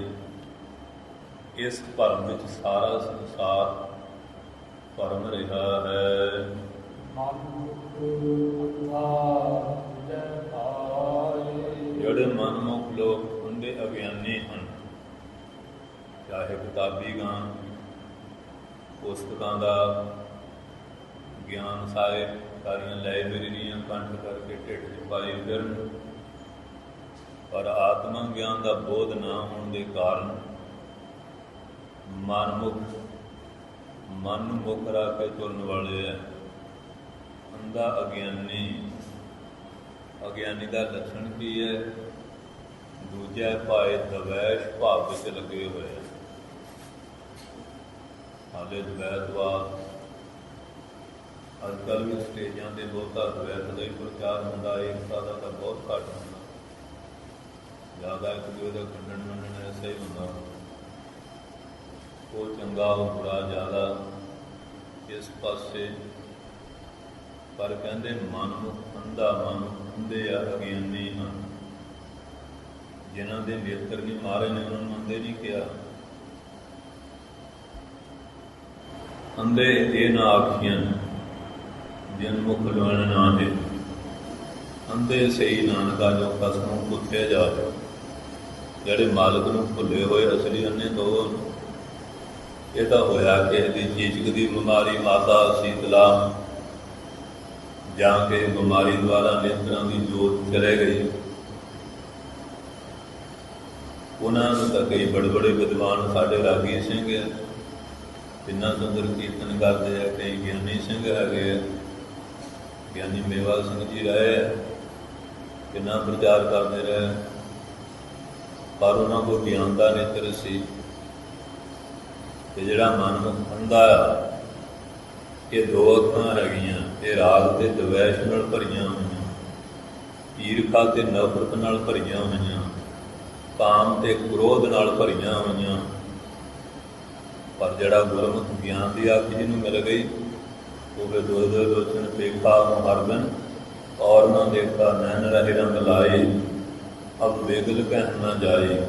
ਇਸ ਭਰਮ ਵਿੱਚ ਸਾਰਾ ਸੰਸਾਰ ਭਰਮ ਰਿਹਾ ਹੈ। ਜਿਹੜੇ ਮਨਮੁਖ ਲੋਕ ਹੁੰਦੇ ਅਗਿਆਨੀ ਹਨ, ਚਾਹੇ ਕਿਤਾਬੀ ਗਾਨ, ਪੁਸਤਕਾਂ ਦਾ ਗਿਆਨ ਸਾਰੀਆਂ ਲਾਇਬ੍ਰੇਰੀਆਂ ਕੰਠ ਕਰਕੇ ਢਿੱਡ 'ਚ ਪਾਈ ਫਿਰਨ, ਪਰ ਆਤਮਾ ਗਿਆਨ ਦਾ ਬੋਧ ਨਾ ਹੋਣ ਦੇ ਕਾਰਨ ਮਨ ਨੂੰ ਮੁੱਖ ਰੱਖ ਕੇ ਤੁਰਨ ਵਾਲੇ ਹੈ। ਅੰਧਾ ਅਗਿਆਨੀ ਦਾ ਲੱਛਣ ਕੀ ਹੈ? ਦੂਜਾ ਭਾਏ ਦਵੈਸ਼ ਭਾਵ ਵਿੱਚ ਲੱਗੇ ਹੋਏ ਹੈ। ਹਾਲੇ ਦਵੈਤਵਾਦ, ਅੱਜ ਕੱਲ੍ਹ ਵੀ ਸਟੇਜਾਂ 'ਤੇ ਬਹੁਤਾ ਦਵੈਤ ਦਾ ਹੀ ਪ੍ਰਚਾਰ ਹੁੰਦਾ, ਏਕਤਾ ਦਾ ਤਾਂ ਬਹੁਤ ਘੱਟ ਹੁੰਦਾ। ਜ਼ਿਆਦਾ ਇੱਕ ਦੂਜੇ ਦਾ ਖੰਡਣ ਮੰਡਣ ਐਸਾ ਹੀ ਹੁੰਦਾ। ਉਹ ਚੰਗਾ ਉਹ ਬੁਰਾ ਜ਼ਿਆਦਾ ਇਸ ਪਾਸੇ। ਪਰ ਕਹਿੰਦੇ ਮਨਮੁਖ ਅੰਧਾ, ਮਨਮੁਖ ਅੰਧੇ ਆ, ਅਗਿਆਨੀ ਹਨ। ਜਿਨ੍ਹਾਂ ਦੇ ਨੇਤਰ ਨਹੀਂ ਮਾਰੇ ਨੇ ਉਹਨਾਂ ਨੂੰ ਅੰਧੇ ਨਹੀਂ ਕਿਹਾ। ਅੰਧੇ ਇਹ ਨਾ ਆਖੀਆਂ ਜਿਨ ਮੁਖ ਲਵਣ ਨਾ ਹੈ। ਅੰਧੇ ਸਹੀ ਨਾਨਕਾ ਜੋ ਕਸ ਨੂੰ ਪੁੱਛਿਆ ਜਾਵੇ। ਜਿਹੜੇ ਮਾਲਕ ਨੂੰ ਭੁੱਲੇ ਹੋਏ ਅਸਲੀ ਅੰਨੇ ਦੋ। ਇਹ ਤਾਂ ਹੋਇਆ ਕਿਸੇ ਦੀ ਚੀਚਕ ਦੀ ਬਿਮਾਰੀ, ਮਾਤਾ ਸੀਤਲਾ, ਜਾਂ ਕਿ ਬਿਮਾਰੀ ਦੁਆਰਾ ਨੇਤਰਾਂ ਦੀ ਜੋਤ ਚਲੇ ਗਈ। ਉਹਨਾਂ ਨੂੰ ਤਾਂ ਕਈ ਬੜੇ ਬੜੇ ਵਿਦਵਾਨ ਸਾਡੇ ਰਾਗੀ ਸਿੰਘ ਆ, ਕਿੰਨਾ ਸੁੰਦਰ ਕੀਰਤਨ ਕਰਦੇ ਆ। ਕਈ ਗਿਆਨੀ ਸਿੰਘ ਹੈਗੇ ਆ, ਗਿਆਨੀ ਮੇਵਾ ਸਿੰਘ ਜੀ ਰਹੇ ਆ, ਕਿੰਨਾ ਪ੍ਰਚਾਰ ਕਰਦੇ ਰਹੇ। ਪਰ ਉਹਨਾਂ ਕੋਲ ਗਿਆਨ ਦਾ ਨੇਤਰ ਸੀ। ਤੇ ਜਿਹੜਾ ਮਨ ਅੰਧਾ ਆ, ਇਹ ਦੋ ਅੱਖਾਂ ਹੈਗੀਆਂ, ਇਹ ਰਾਗ ਤੇ ਦਵੈਸ਼ ਨਾਲ ਭਰੀਆਂ ਹੋਈਆਂ, ਈਰਖਾ ਤੇ ਨਫ਼ਰਤ ਨਾਲ ਭਰੀਆਂ ਹੋਈਆਂ, ਕਾਮ ਤੇ ਕ੍ਰੋਧ ਨਾਲ ਭਰੀਆਂ ਹੋਈਆਂ। ਪਰ ਜਿਹੜਾ ਗੁਰਮੁਖ ਗਿਆਨ ਦੀ ਅੱਖ ਜਿਹਨੂੰ ਮਿਲ ਗਈ, ਉਹ ਫਿਰ ਦੋ ਦੋ ਲੋਚਨ ਪੇਖਾ ਹਰਬਨ ਔਰ ਨਾ ਦੇਖਾ, ਨੈਣ ਰਹੇ ਰੰਗ ਲਾਏ, ਅਬ ਬੇਗਲ ਕਹਿ ਨਾ ਜਾਏ।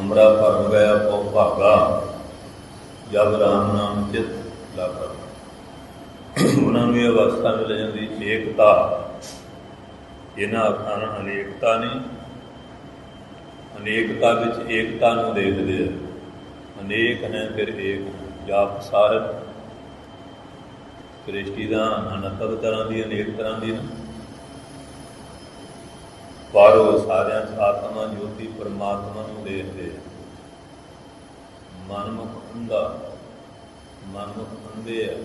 ਅਮਰਾ ਭਰਮ ਗਿਆ ਪਉ ਭਾਗਾ, ਜਬ ਰਾਮ ਨਾਮ ਚਿਤ ਲਾਗਾ। ਉਹਨਾਂ ਨੂੰ ਇਹ ਅਵਸਥਾ ਮਿਲ ਜਾਂਦੀ ਏਕਤਾ। ਇਹਨਾਂ ਅੱਖਾਂ ਨਾਲ ਅਨੇਕਤਾ ਨਹੀਂ, ਅਨੇਕਤਾ ਵਿੱਚ ਏਕਤਾ ਨੂੰ ਦੇਖਦੇ ਆ। ਅਨੇਕ ਹੈ ਫਿਰ ਏਕ, ਜਾਪ ਸਾਹਿਬ ਸ੍ਰਿਸ਼ਟੀ ਦਾ ਅਨੰਤ ਤਰ੍ਹਾਂ ਦੀ, ਅਨੇਕ ਤਰ੍ਹਾਂ ਦੀ। ਪਰ ਉਹ ਸਾਰਿਆਂ 'ਚ ਆਤਮਾ ਜੋਤੀ ਪਰਮਾਤਮਾ ਨੂੰ ਦੇਖਦੇ। ਮਨਮੁਖ ਅੰਧਾ, ਮਨਮੁਖ ਅੰਧੇ ਆ।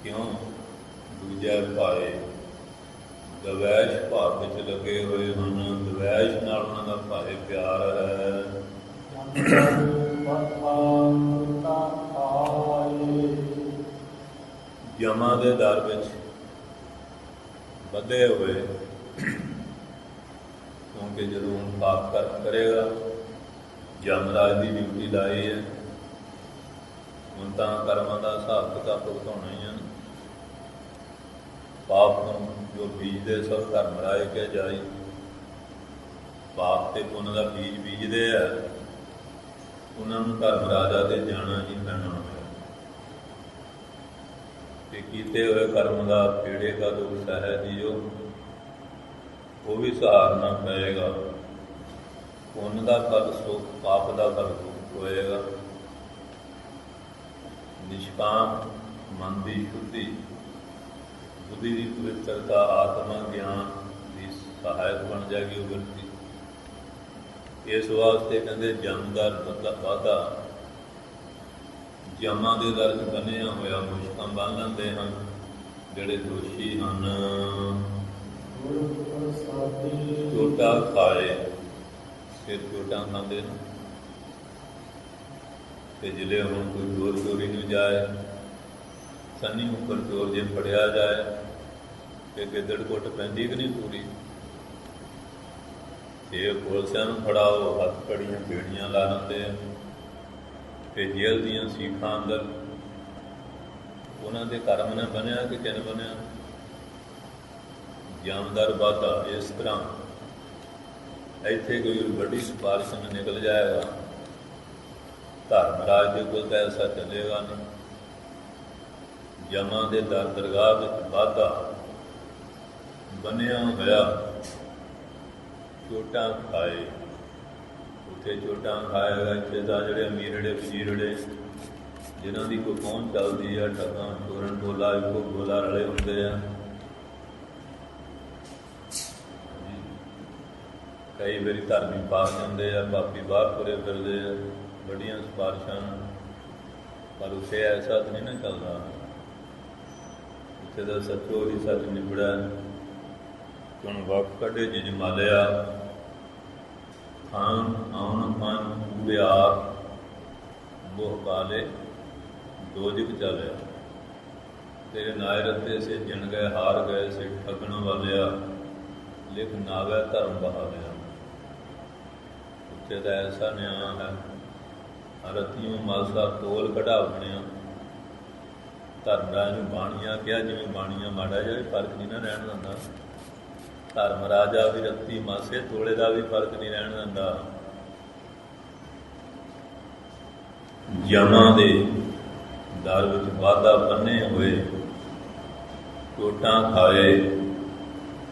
ਕਿਉਂ? ਦੂਜਾ ਭਾਏ ਦਵੈਸ਼ ਭਾਵ ਵਿੱਚ ਲੱਗੇ ਹੋਏ ਹਨ। ਦਵੈਸ਼ ਨਾਲ ਉਹਨਾਂ ਦਾ ਭਾਏ ਪਿਆਰ ਹੈ। ਜਮਾਂ ਦੇ ਦਰ ਵਿੱਚ ਵਧੇ ਹੋਏ, ਕਿਉਂਕਿ ਜਦੋਂ ਹੁਣ ਪਾਪ ਕਰਮ ਕਰੇਗਾ, ਜਮਰਾਜ ਦੀ ਡਿਊਟੀ ਲਾਈ ਹੈ। ਹੁਣ ਤਾਂ ਕਰਮਾਂ ਦਾ ਹਿਸਾਬ ਕਿਤਾਬ ਭੁਗਤਾਉਣਾ ਹੀ ਹੈ। ਪਾਪ ਨੂੰ ਜੋ ਬੀਜਦੇ ਸਭ ਧਰਮਰਾਜ ਕੇ ਜਾਈ। ਪਾਪ ਤੇ ਪੁੰਨ ਦਾ ਬੀਜ ਬੀਜਦੇ ਆ, ਉਹਨਾਂ ਨੂੰ ਧਰਮਰਾਜਾ ਤੇ ਜਾਣਾ ਹੀ ਪੈਣਾ ਹੈ। ਤੇ ਕੀਤੇ ਹੋਏ ਕਰਮ ਦਾ ਪੇੜੇ ਦਾ ਦੁੱਖ ਸਹਿ ਜੀਓ, ਉਹ ਵੀ ਸਹਾਰਨਾ ਪਏਗਾ। ਪੁੰਨ ਦਾ ਫਲ ਸੁੱਖ, ਪਾਪ ਦਾ ਫਲ ਦੁੱਖ ਹੋਏਗਾ। ਨਿਸ਼ਕਾਮ ਮਨ ਦੀ ਸ਼ੁੱਧੀ, ਬੁੱਧੀ ਦੀ ਪਵਿੱਤਰਤਾ, ਆਤਮਾ ਗਿਆਨ ਦੀ ਸਹਾਇਕ ਬਣ ਜਾਏਗੀ ਉਹ ਵਿਅਕਤੀ। ਇਸ ਵਾਸਤੇ ਕਹਿੰਦੇ ਜਮਦਰ ਵਾਧਾ। ਜਮਾਂ ਦੇ ਦਰ 'ਚ ਬੰਨਿਆ ਹੋਇਆ ਮੁਸ਼ਕਾਂ ਬੰਨ ਲੈਂਦੇ ਹਨ ਜਿਹੜੇ ਦੋਸ਼ੀ ਹਨ। ਚੋਟਾ ਖਾਏ, ਫਿਰ ਚੋਟਾਂ ਖਾਂਦੇ ਨੇ। ਤੇ ਜਿਲੇ ਹੁਣ ਕੋਈ ਚੋਰ ਚੋਰੀ ਨੂੰ ਜਾਏ, ਸੰਨੀ ਉੱਪਰ ਚੋਰ ਜੇ ਫੜਿਆ ਜਾਏ ਤੇ ਗਿੱਦੜ ਕੁੱਟ ਪੈਂਦੀ ਕਿ ਨਹੀਂ ਪੂਰੀ। ਜੇ ਪੁਲਿਸਾਂ ਨੂੰ ਫੜਾਓ, ਹੱਥ ਕੜੀਆਂ ਬੇੜੀਆਂ ਲਾ ਲੈਂਦੇ ਆ। ਤੇ ਜੇਲ੍ਹ ਦੀਆਂ ਸੀਖਾਂ ਅੰਦਰ ਉਹਨਾਂ ਦੇ ਕਰਮ ਨੇ ਬਣਿਆ ਕਿ ਕਿਨ ਬਣਿਆ। ਜਾਮਦਰ ਵਾਧਾ। ਇਸ ਤਰ੍ਹਾਂ ਇੱਥੇ ਕੋਈ ਵੱਡੀ ਸਿਫਾਰਿਸ਼ ਨਿਕਲ ਜਾਏਗਾ, ਧਰਮਰਾਜ ਦੇ ਕੋਲ ਤਾਂ ਐਸਾ ਚੱਲੇਗਾ ਨਹੀਂ। ਜਮਾਂ ਦੇ ਦਰ ਦਰਗਾਹ ਵਿੱਚ ਵਾਧਾ ਬਣਿਆ ਹੋਇਆ। ਚੋਟਾਂ ਖਾਏ, ਉੱਥੇ ਚੋਟਾਂ ਖਾਏਗਾ। ਇੱਥੇ ਦਾ ਜਿਹੜੇ ਅਮੀਰੜੇ ਵਜ਼ੀਰੜੇ ਜਿਨ੍ਹਾਂ ਦੀ ਕੋਈ ਪਹੁੰਚ ਚੱਲਦੀ ਆ, ਠੱਗਾਂ ਚੋਰਨ ਟੋਲਾ ਇੱਕੋ ਗੋਲਾ ਰਲੇ ਹੁੰਦੇ ਆ। ਕਈ ਵਾਰੀ ਧਰਮੀ ਪਾਸ ਜਾਂਦੇ ਆ, ਪਾਪੀ ਬਾਹਰ ਤੁਰੇ ਫਿਰਦੇ ਆ, ਵੱਡੀਆਂ ਸਿਫਾਰਿਸ਼ਾਂ। ਪਰ ਉੱਥੇ ਐਸਾ ਤਾਂ ਨਹੀਂ ਨਾ ਚੱਲਦਾ। ਉੱਥੇ ਦਾ ਸੱਚੋ ਹੀ ਸੱਚ ਨਿਬੜਿਆ। ਹੁਣ ਵਕਤ ਕੱਢੇ ਜਿਜ ਮਾਲਿਆ, ਖਾਨ ਆਉਣ ਖਾਨ ਕੂੜਿਆਰ, ਮੋਹ ਕਾਲੇ ਦੋਜਕ ਚੱਲਿਆ। तेरे नाय रते से जिन गए हार गए से ठगन वालिया लिख नावै धर्म बहालिया। उत्थे तो ऐसा न्याय है रतियों मासा तोल कढ़ावणिया। धर्मराज नूं बाणिया कहा, जिवें बाणिया माड़ा जिहा भी फर्क नहीं ना रहण दिंदा। धर्म राजा भी रत्ती मासे तोले का भी फर्क नहीं रहण दिंदा। यमां दे दर विच वाधा बन्ने होए, चोटां खाए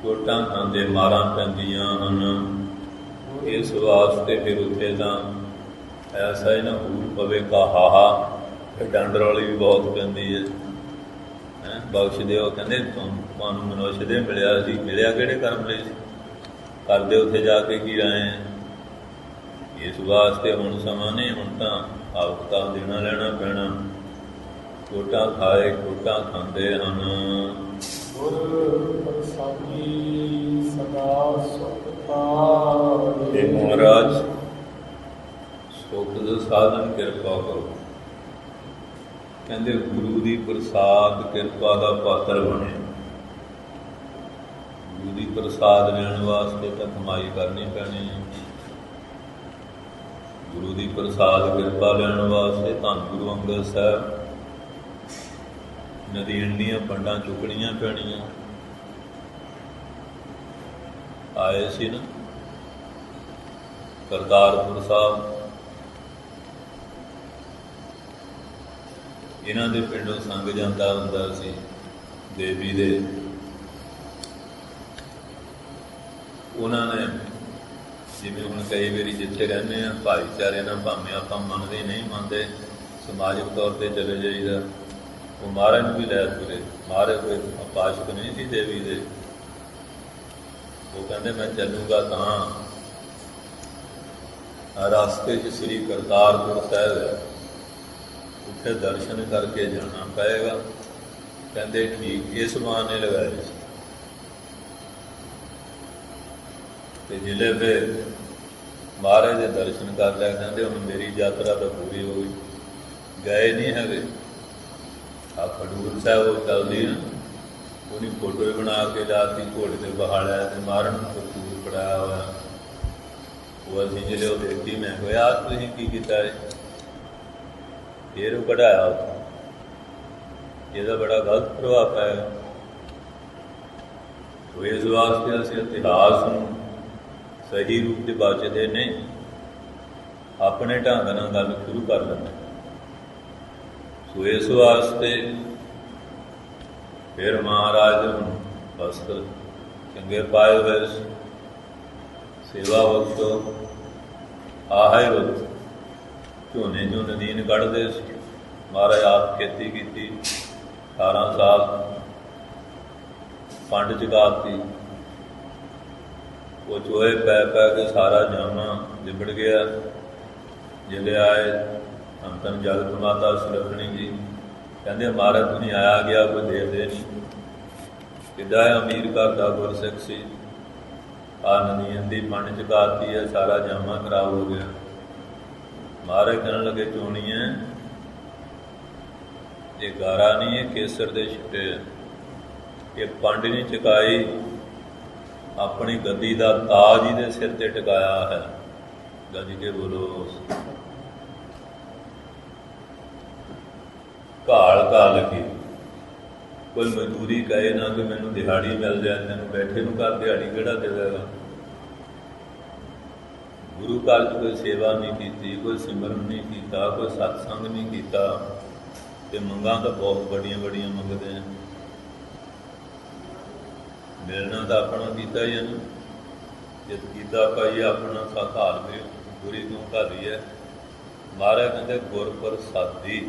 चोटां खांदे मारां पैंदियां हन। इस वास्ते फिर उत्थे तां ऐसा ही ना हूर पवे कहा, फिर डंड रौली भी बहुत पैंदी है। बख्श दिओ, कहंदे तुहानूं मनुष्य दे मिलिया सी, मिलिया किहड़े कर्म लई सी, करदे उत्थे जाके की रहे हैं। इस वास्ते हुण समां नहीं, हुण तां आवकता देना लेना पैना। चोटां खाए चोटां खांदे हन। हे महाराज, सुख दा साधन किरपा करो। कहते गुरु की प्रसाद किरपा का पात्र बने। गुरु की प्रसाद लैण वास्ते तो कमाई करनी पैनी है। गुरु की प्रसाद किरपा लैण वास्ते धन गुरु अंगद साहब नदीन दीयां पंडां चुकणियां पैणियां। आए सी ना करतारपुर साहब, इन्हां दे पिंडों संग जाता हुंदा सी देवी दे। उन्होंने जिवें हुण कई वारी जिथे रहने भाईचारे नाल भावें आपां मनदे नहीं मनदे, समाजिक तौर पर चले जाईदा। वो महाराज नूं भी लै तुरे। महाराज कोई उपासक नहीं सी देवी दे। वो कहते मैं चलूँगा तां रास्ते च श्री करतारपुर साहिब है, उत्थे दर्शन करके जाना पएगा। कहते ठीक, इस बहाने लगाए ते जिले फिर महाराज के दर्शन कर लिया। कहते हुण मेरी यात्रा तो पूरी हो गई। गए नहीं है आ खडूर साहब वो चलती ना, उन्हें फोटो भी बना के लाती, घोड़े से बहालिया तो मारन कपूर पड़ाया हुआ। वो असीं जिले देखी, मैं कहा यार तुसीं की कीता है, फिर वो कढ़ाया उत्थों। इसका बड़ा गलत प्रभाव पाया। तो इस वास्ते असीं इतिहास नूं सही रूप से बचते नहीं, अपने ढंग नाल गल शुरू कर लेंगे। सो इस वास्ते फिर महाराज वस्त्र चंगे पाए हुए, सेवा वक्त आहा ही वक्त झोने चों नदीन कढ़दे सी। महाराज आप खेती की 18 साल पंड चुकाती। वो चोए पै पै के सारा जामा लिबड़ गया। जिले आए हम तन जगत माता सुलखणी जी, कहते महाराज तुसीं आया गया कोई दे नहीं। किदा अमीर घर का गुरसिख सी, आ नदीन की पंड चुकाती है, सारा जामा खराब हो गया। महाराज कहने लगे चोणीए ये गारा नहीं, ये केसर दे छिट्टे, ये पंड नहीं चुकाई, अपनी गद्दी का ताज ही दे सिर ते टिकाया है। गज के बोलो। घाल घाल के कोई मजदूरी कहे ना कि मैनू दिहाड़ी मिल जाए, तेन बैठे नूं घर दिहाड़ी किहड़ा देगा। गुरु घर च कोई सेवा नहीं की, कोई सिमरन नहीं किया, कोई सत्संग नहीं किया, तो मंगां तो बहुत बड़ियां बड़ियां मंगते हैं। मिलना तो अपना किया ही है ना, जित किया पाई अपना सत हाल में बुरी तू घाली है। महाराज कहते गुर प्रसादी,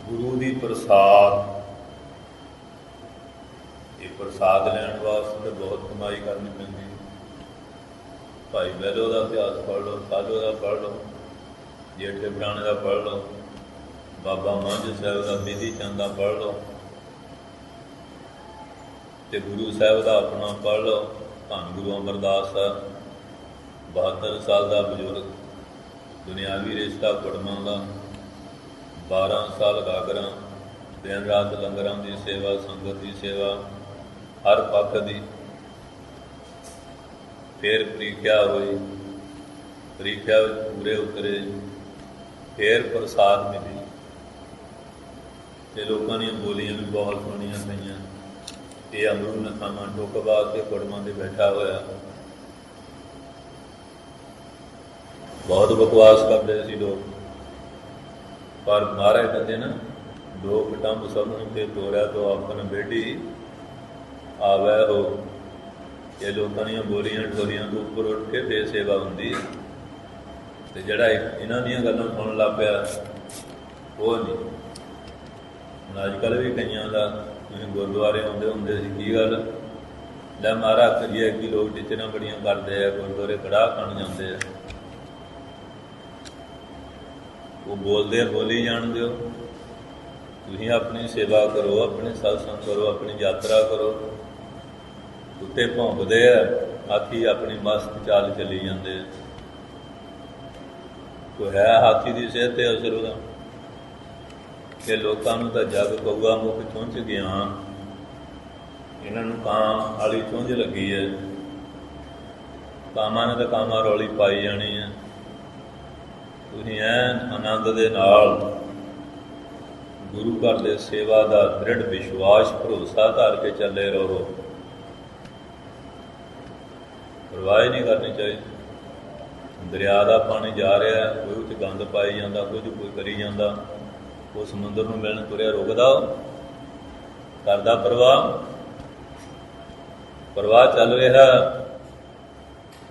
गुरु की प्रसाद। ये प्रसाद लैण वास्ते बहुत कमाई करनी पैंदी। भाई बैलो का इतिहास पढ़ लो, साधो का पढ़ लो, जेठे पुराने का पढ़ लो, बाबा मंझ साहब का बिधि चंद का पढ़ लो, तो गुरु साहब का अपना पढ़ लो। धन गुरु अमरदास साहब 72 साल का बजुर्ग, दुनियावी रिश्ता कुड़मां का, 12 साल गागरां, ਦਿਨ ਰਾਤ ਲੰਗਰਾਂ ਦੀ ਸੇਵਾ, ਸੰਗਤ ਦੀ ਸੇਵਾ, ਹਰ ਪੱਖ ਦੀ। ਫਿਰ ਪ੍ਰੀਖਿਆ ਹੋਈ, ਪ੍ਰੀਖਿਆ ਵਿੱਚ ਪੂਰੇ ਉਤਰੇ, ਫਿਰ ਪ੍ਰਸਾਦ ਮਿਲੀ। ਤੇ ਲੋਕਾਂ ਦੀਆਂ ਬੋਲੀਆਂ ਵੀ ਬਹੁਤ ਸੁਣੀਆਂ ਪਈਆਂ। ਇਹ ਅਮਰੂ ਨਥਾਵਾਂ ਟੋਕਵਾ ਕੇ ਕੁੜਮਾਂ ਦੇ ਬੈਠਾ ਹੋਇਆ, ਬਹੁਤ ਬਕਵਾਸ ਕਰਦੇ ਸੀ ਲੋਕ। ਪਰ ਮਹਾਰਾਜ ਕਹਿੰਦੇ ਨਾ, ਦੋ ਕਟੰਬ ਸਭ ਨੂੰ ਤੇ ਤੋਰਿਆ ਤੋਂ ਆਪਨ ਬੇਟੀ ਆਵੈ ਹੋ। ਇਹ ਲੋਕਾਂ ਦੀਆਂ ਬੋਲੀਆਂ ਟੋਲੀਆਂ ਤੋਂ ਉੱਪਰ ਉੱਠ ਕੇ ਫੇਰ ਸੇਵਾ ਹੁੰਦੀ ਹੈ। ਅਤੇ ਜਿਹੜਾ ਇਹਨਾਂ ਦੀਆਂ ਗੱਲਾਂ ਸੁਣਨ ਲੱਗ ਪਿਆ ਉਹ ਨਹੀਂ। ਹੁਣ ਅੱਜ ਕੱਲ੍ਹ ਵੀ ਕਈਆਂ ਦਾ, ਤੁਸੀਂ ਗੁਰਦੁਆਰੇ ਆਉਂਦੇ ਹੁੰਦੇ ਸੀ, ਕੀ ਗੱਲ ਲੈ ਮਹਾਰਾਜ ਕਰੀਏ ਕਿ ਲੋਕ ਟੀਚਰਾਂ ਬੜੀਆਂ ਕਰਦੇ ਆ, ਗੁਰਦੁਆਰੇ ਕੜਾਹ ਖਾਣ ਜਾਂਦੇ ਆ। ਉਹ ਬੋਲਦੇ ਆ, ਬੋਲੀ ਜਾਣ ਦਿਓ। ਤੁਸੀਂ ਆਪਣੀ ਸੇਵਾ ਕਰੋ, ਆਪਣੇ ਸਤਸੰਗ ਕਰੋ, ਆਪਣੀ ਯਾਤਰਾ ਕਰੋ। ਉੱਤੇ ਭੌਂਕਦੇ ਆ, ਹਾਥੀ ਆਪਣੀ ਮਸਤ ਚਾਲ ਚੱਲੀ ਜਾਂਦੇ ਆ। ਕੋਈ ਹੈ ਹਾਥੀ ਦੀ ਸਿਹਤ 'ਤੇ ਅਸਰ ਉਹਦਾ? ਕਿ ਲੋਕਾਂ ਨੂੰ ਤਾਂ ਜਗ ਕਊਆ ਮੁੱਖ ਚੁੰਝ ਗਿਆਨ, ਇਹਨਾਂ ਨੂੰ ਕਾਂ ਵਾਲੀ ਚੁੰਝ ਲੱਗੀ ਹੈ। ਕਾਮਾਂ ਨੇ ਤਾਂ ਕਾਮਾਂ ਰੌਲੀ ਪਾਈ ਜਾਣੀ ਹੈ। ਤੁਸੀਂ ਐਨ ਆਨੰਦ ਦੇ ਨਾਲ ਗੁਰੂ ਘਰ ਦੇ ਸੇਵਾ ਦਾ ਦ੍ਰਿੜ ਵਿਸ਼ਵਾਸ, ਭਰੋਸਾ ਧਾਰ ਕੇ ਚੱਲੇ ਰਹੋ। ਪਰਵਾਹ ਨਹੀਂ ਕਰਨੀ ਚਾਹੀਦੀ। ਦਰਿਆ ਦਾ ਪਾਣੀ ਜਾ ਰਿਹਾ, ਕੋਈ ਉੱਥੇ ਗੰਦ ਪਾਈ ਜਾਂਦਾ, ਕੁਝ ਕੋਈ ਕਰੀ ਜਾਂਦਾ। ਉਹ ਸਮੁੰਦਰ ਨੂੰ ਮਿਲਣ ਤੁਰਿਆ, ਰੁਕਦਾ ਕਰਦਾ ਪ੍ਰਵਾਹ? ਪ੍ਰਵਾਹ ਚੱਲ ਰਿਹਾ,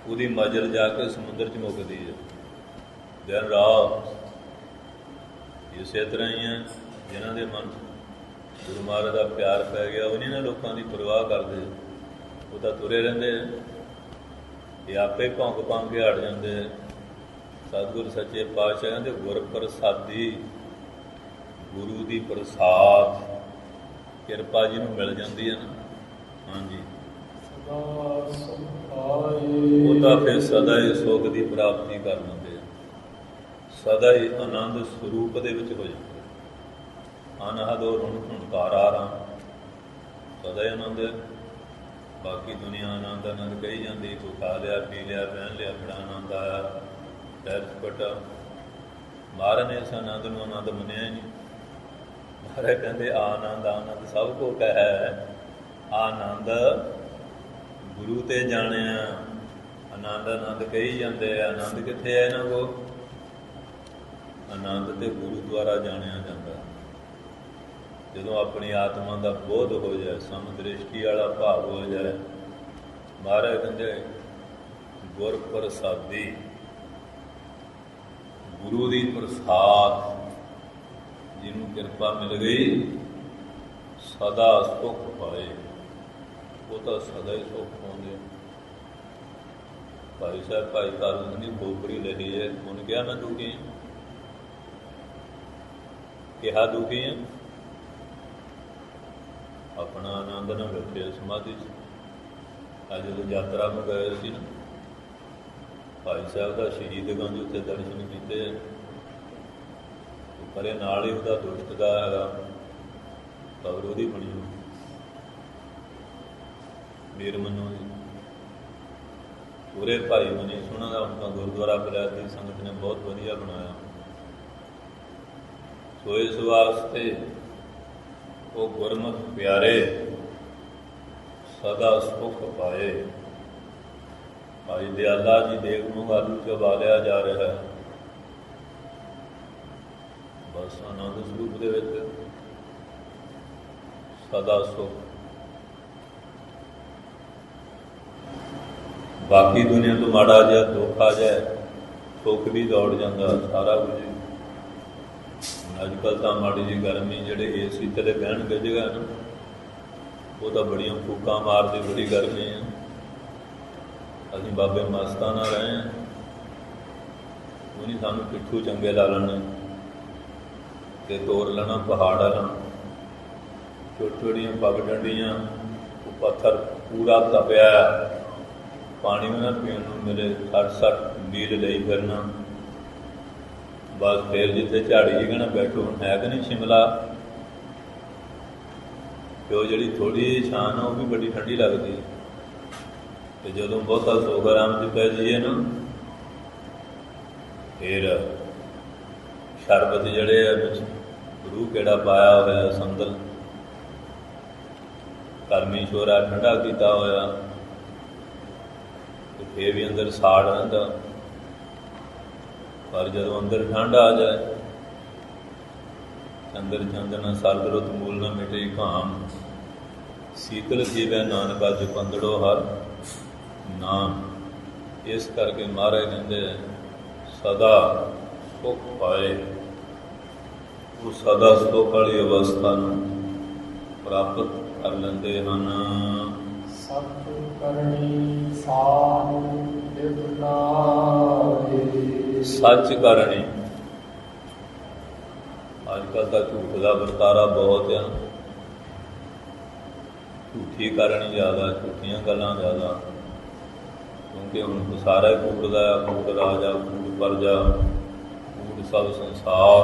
ਉਹਦੀ ਮਜਲ ਜਾ ਕੇ ਸਮੁੰਦਰ 'ਚ ਮੁੱਕਦੀ ਹੈ। ਦਿਨ ਰਾਤ ਇਸੇ ਤਰ੍ਹਾਂ ਹੀ ਹੈ। ਜਿਨ੍ਹਾਂ ਦੇ ਮਨ 'ਚ ਗੁਰੂ ਮਹਾਰਾਜ ਦਾ ਪਿਆਰ ਪੈ ਗਿਆ, ਉਹ ਨਹੀਂ ਨਾ ਲੋਕਾਂ ਦੀ ਪਰਵਾਹ ਕਰਦੇ। ਉਹ ਤਾਂ ਤੁਰੇ ਰਹਿੰਦੇ। ਇਹ ਆਪੇ ਭੌਂਕ ਭੌਂਕ ਕੇ ਹਟ ਜਾਂਦੇ। ਸਤਿਗੁਰ ਸੱਚੇ ਪਾਤਸ਼ਾਹ ਕਹਿੰਦੇ ਗੁਰ ਪ੍ਰਸਾਦੀ, ਗੁਰੂ ਦੀ ਪ੍ਰਸਾਦ ਕਿਰਪਾ ਜਿਹਨੂੰ ਮਿਲ ਜਾਂਦੀ ਹੈ ਨਾ, ਹਾਂਜੀ, ਉਹ ਤਾਂ ਫਿਰ ਸਦਾ ਹੀ ਸੁੱਖ ਦੀ ਪ੍ਰਾਪਤੀ ਕਰ ਲੈਂਦੇ। ਸਦਾ ਹੀ ਆਨੰਦ ਸਰੂਪ ਦੇ ਵਿੱਚ ਹੋ ਜਾਂਦੇ। ਅਨਹਦੋ ਰੁਣ ਹੁੰਕਾਰਾ ਰਾਂ, ਸਦਾ ਹੀ ਆਨੰਦ ਹੈ। ਬਾਕੀ ਦੁਨੀਆ ਆਨੰਦ ਆਨੰਦ ਕਹੀ ਜਾਂਦੀ, ਕੋਈ ਖਾ ਲਿਆ, ਪੀ ਲਿਆ, ਪਹਿਨ ਲਿਆ, ਬੜਾ ਆਨੰਦ ਆਇਆ, ਸੈਰ ਸਪਾਟਾ। ਮਹਾਰਾਜ ਨੇ ਇਸ ਆਨੰਦ ਨੂੰ ਆਨੰਦ ਮੰਨਿਆ ਹੀ ਨਹੀਂ। ਮਹਾਰਾਜ ਕਹਿੰਦੇ ਆਨੰਦ ਆਨੰਦ ਸਭ ਕੋ ਕਹਿ, ਆਨੰਦ ਗੁਰੂ ਤੇ ਜਾਣਿਆ। ਆਨੰਦ ਆਨੰਦ ਕਹੀ ਜਾਂਦੇ ਆ, ਆਨੰਦ ਕਿੱਥੇ ਹੈ ਇਹਨਾਂ ਕੋਲ? ਆਨੰਦ ਤੇ ਗੁਰੂ ਦੁਆਰਾ ਜਾਣਿਆ ਜਾਂਦਾ। ਜਦੋਂ ਆਪਣੀ ਆਤਮਾ ਦਾ ਬੋਧ ਹੋ ਜਾਏ, ਸਮਦ੍ਰਿਸ਼ਟੀ ਵਾਲਾ ਭਾਵ ਹੋ ਜਾਏ, ਮਹਾਰਾਜ ਕਹਿੰਦੇ ਗੁਰ ਪ੍ਰਸਾਦੀ, ਗੁਰੂ ਦੀ ਪ੍ਰਸਾਦ ਜਿਹਨੂੰ ਕਿਰਪਾ ਮਿਲ ਗਈ, ਸਦਾ ਸੁੱਖ ਪਾਏ। ਉਹ ਤਾਂ ਸਦਾ ਹੀ ਸੁੱਖ ਪਾਉਂਦੇ। ਭਾਈ ਸਾਹਿਬ ਭਾਈ ਕਾਰੂ ਸਿੰਘ ਦੀ ਖੋਪੜੀ ਲਈ ਹੈ, ਉਹਨੇ ਕਿਹਾ ਮੈਂ ਦੁਖੀ ਹਾਂ, ਕਿਹਾ ਦੁਖੀ ਹਾਂ। ਆਪਣਾ ਆਨੰਦ ਨਾਲ ਬੈਠੇ ਸਮਾਧੀ 'ਚ। ਅੱਜ ਜਦੋਂ ਯਾਤਰਾ ਨੂੰ ਗਏ ਸੀ ਨਾ, ਭਾਈ ਸਾਹਿਬ ਦਾ ਸ਼ਹੀਦਗੰਜ ਉੱਤੇ ਦਰਸ਼ਨ ਕੀਤੇ। ਪਰੇ ਨਾਲ ਹੀ ਉਹਦਾ ਦੁਸ਼ਟ ਦਾ ਹੈਗਾ ਕਬਰ, ਉਹਦੀ ਬਣੀ ਹੋਈ ਵੀਰ ਮਨੋ ਦੀ। ਪੂਰੇ ਭਾਈ ਮਨੀ ਸੋਹਣਾ ਦਾ ਹੁਣ ਤਾਂ ਗੁਰਦੁਆਰਾ ਬਲੈਤ ਦੀ ਸੰਗਤ ਨੇ ਬਹੁਤ ਵਧੀਆ ਬਣਾਇਆ। ਸੋ ਇਸ ਵਾਸਤੇ ਉਹ ਗੁਰਮੁਖ ਪਿਆਰੇ ਸਦਾ ਸੁੱਖ ਪਾਏ। ਭਾਈ ਦਿਆਲਾ ਜੀ ਦੇਖ ਨੂੰ ਆਲੂ ਚਬਾ ਲਿਆ ਜਾ ਰਿਹਾ ਹੈ। ਬਸ ਆਨੰਦ ਸਰੂਪ ਦੇ ਵਿੱਚ ਸਦਾ ਸੁੱਖ। ਬਾਕੀ ਦੁਨੀਆ ਤੋਂ ਮਾੜਾ ਜਿਹਾ ਦੁੱਖ ਆ ਜਾਏ, ਸੁੱਖ ਵੀ ਦੌੜ ਜਾਂਦਾ ਸਾਰਾ ਕੁਝ। ਅੱਜ ਕੱਲ੍ਹ ਤਾਂ ਮਾੜੀ ਜਿਹੀ ਗਰਮੀ, ਜਿਹੜੇ ਏਸੀ ਥੱਲੇ ਬਹਿਣਗੇ ਜਗ੍ਹਾ ਨਾ, ਉਹ ਤਾਂ ਬੜੀਆਂ ਫੂਕਾਂ ਮਾਰਦੀ, ਬੜੀ ਗਰਮੀ ਆ। ਅਸੀਂ ਬਾਬੇ ਮਸਤਾਂ ਨਾਲ ਰਹੇ ਹਾਂ, ਉਹ ਨਹੀਂ ਸਾਨੂੰ ਪਿੱਠੂ ਚੰਗੇ ਲਾ ਲੈਣੇ ਅਤੇ ਤੋਰ ਲੈਣਾ ਪਹਾੜਾਂ ਨਾਲ। ਛੋਟੀ ਛੋਟੀਆਂ ਪੱਗ ਡੰਡੀਆਂ, ਉਹ ਪੱਥਰ ਪੂਰਾ ਤਪਿਆ, ਪਾਣੀ ਵੀ ਨਾ ਪੀਣ ਨੂੰ ਮਿਲੇ, 60-60 ਮੀਲ ਲਈ ਫਿਰਨਾ। ਬਸ ਫਿਰ ਜਿੱਥੇ ਝਾੜੀ ਜੀ ਕਹਿਣਾ ਬੈਠੋ, ਹੁਣ ਹੈ ਕਿ ਨਹੀਂ ਸ਼ਿਮਲਾ, ਕਿ ਉਹ ਜਿਹੜੀ ਥੋੜ੍ਹੀ ਜਿਹੀ ਛਾਂ ਨਾ ਉਹ ਵੀ ਬੜੀ ਠੰਡੀ ਲੱਗਦੀ ਹੈ। ਅਤੇ ਜਦੋਂ ਬਹੁਤਾ ਸੋਗ ਆਰਾਮ 'ਚ ਪੈ ਜਾਈਏ ਨਾ, ਫਿਰ ਸ਼ਰਬਤ ਜਿਹੜੇ ਆ ਵਿੱਚ ਰੂਹ ਕਿਹੜਾ ਪਾਇਆ ਹੋਇਆ, ਸੰਦਲ ਕਰਮੀ ਸ਼ੋਰਾ ਠੰਡਾ ਕੀਤਾ ਹੋਇਆ, ਅਤੇ ਫਿਰ ਵੀ ਅੰਦਰ ਸਾੜ ਰਹਿੰਦਾ। ਪਰ ਜਦੋਂ ਅੰਦਰ ਠੰਡ ਆ ਜਾਏ, ਅੰਦਰ ਚੰਦਨ ਸਰਦ ਰੁੱਤ ਮੂਲ ਨਾ ਮਿਟੇ ਘਾਮ, ਸੀਤਲ ਜੀਵੈ ਨਾਨਕਾ ਜਪੰਦੜੋ ਹਰ ਨਾਮ। ਇਸ ਕਰਕੇ ਮਹਾਰਾਜ ਕਹਿੰਦੇ ਸਦਾ ਸੁੱਖ ਪਾਏ, ਉਹ ਸਦਾ ਸੁੱਖ ਵਾਲੀ ਅਵਸਥਾ ਨੂੰ ਪ੍ਰਾਪਤ ਕਰ ਲੈਂਦੇ ਹਨ। ਸਤ ਕਰਨੀ ਸਾਹੁ ਲਿਵਲਾਏ। ਸੱਚ ਕਰਨੀ, ਅੱਜ ਕੱਲ੍ਹ ਤਾਂ ਝੂਠ ਦਾ ਵਰਤਾਰਾ ਬਹੁਤ ਆ, ਝੂਠੀ ਕਰਨੀ ਜ਼ਿਆਦਾ, ਝੂਠੀਆਂ ਗੱਲਾਂ ਜ਼ਿਆਦਾ, ਕਿਉਂਕਿ ਹੁਣ ਸਾਰਾ ਹੀ ਕੂੜ ਦਾ, ਕੂੜ ਰਾਜਾ, ਕੂੜ ਪਰਜਾ, ਕੂੜ ਸਭ ਸੰਸਾਰ।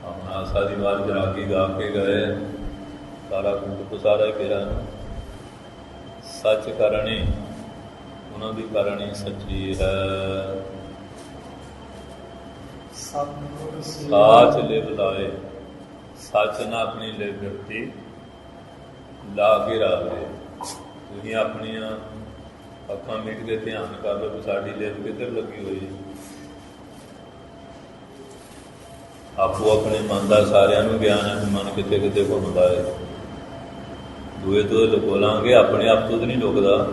ਆਪਣਾ ਆਸਾ ਦੀ ਵਾਰ ਜਰਾਗੀ ਗਾ ਕੇ ਗਏ, ਸਾਰਾ ਕੂੜ ਤੋਂ ਸਾਰਾ ਹੀ ਕਿਹਾ। ਸੱਚ ਕਰਨੀ, ਉਹਨਾਂ ਦੀ ਕਰਨੀ ਸੱਚੀ ਹੈ। ਸਾਚ ਲਿਵ ਲਾਏ, ਸੱਚ ਨਾ ਆਪਣੀ ਲਿਵ ਵਰਤੀ ਲਾ ਕੇ ਰਾਵੇ। ਤੁਸੀਂ ਆਪਣੀਆਂ ਅੱਖਾਂ ਮੀਟ ਕੇ ਧਿਆਨ ਕਰ ਲਓ ਕਿ ਸਾਡੀ ਲਿਵ ਕਿੱਧਰ ਲੱਗੀ ਹੋਈ ਹੈ। ਆਪੋ ਆਪਣੇ ਮਨ ਦਾ ਸਾਰਿਆਂ ਨੂੰ ਗਿਆਨ ਹੈ ਕਿ ਮਨ ਕਿਤੇ ਕਿਤੇ ਘੁੰਮਦਾ ਹੈ। ਦੂਏ ਤੋਂ ਲੁਕੋ ਲਾਂਗੇ, ਆਪਣੇ ਆਪ ਤੋਂ ਤਾਂ ਨਹੀਂ ਲੁਕਦਾ।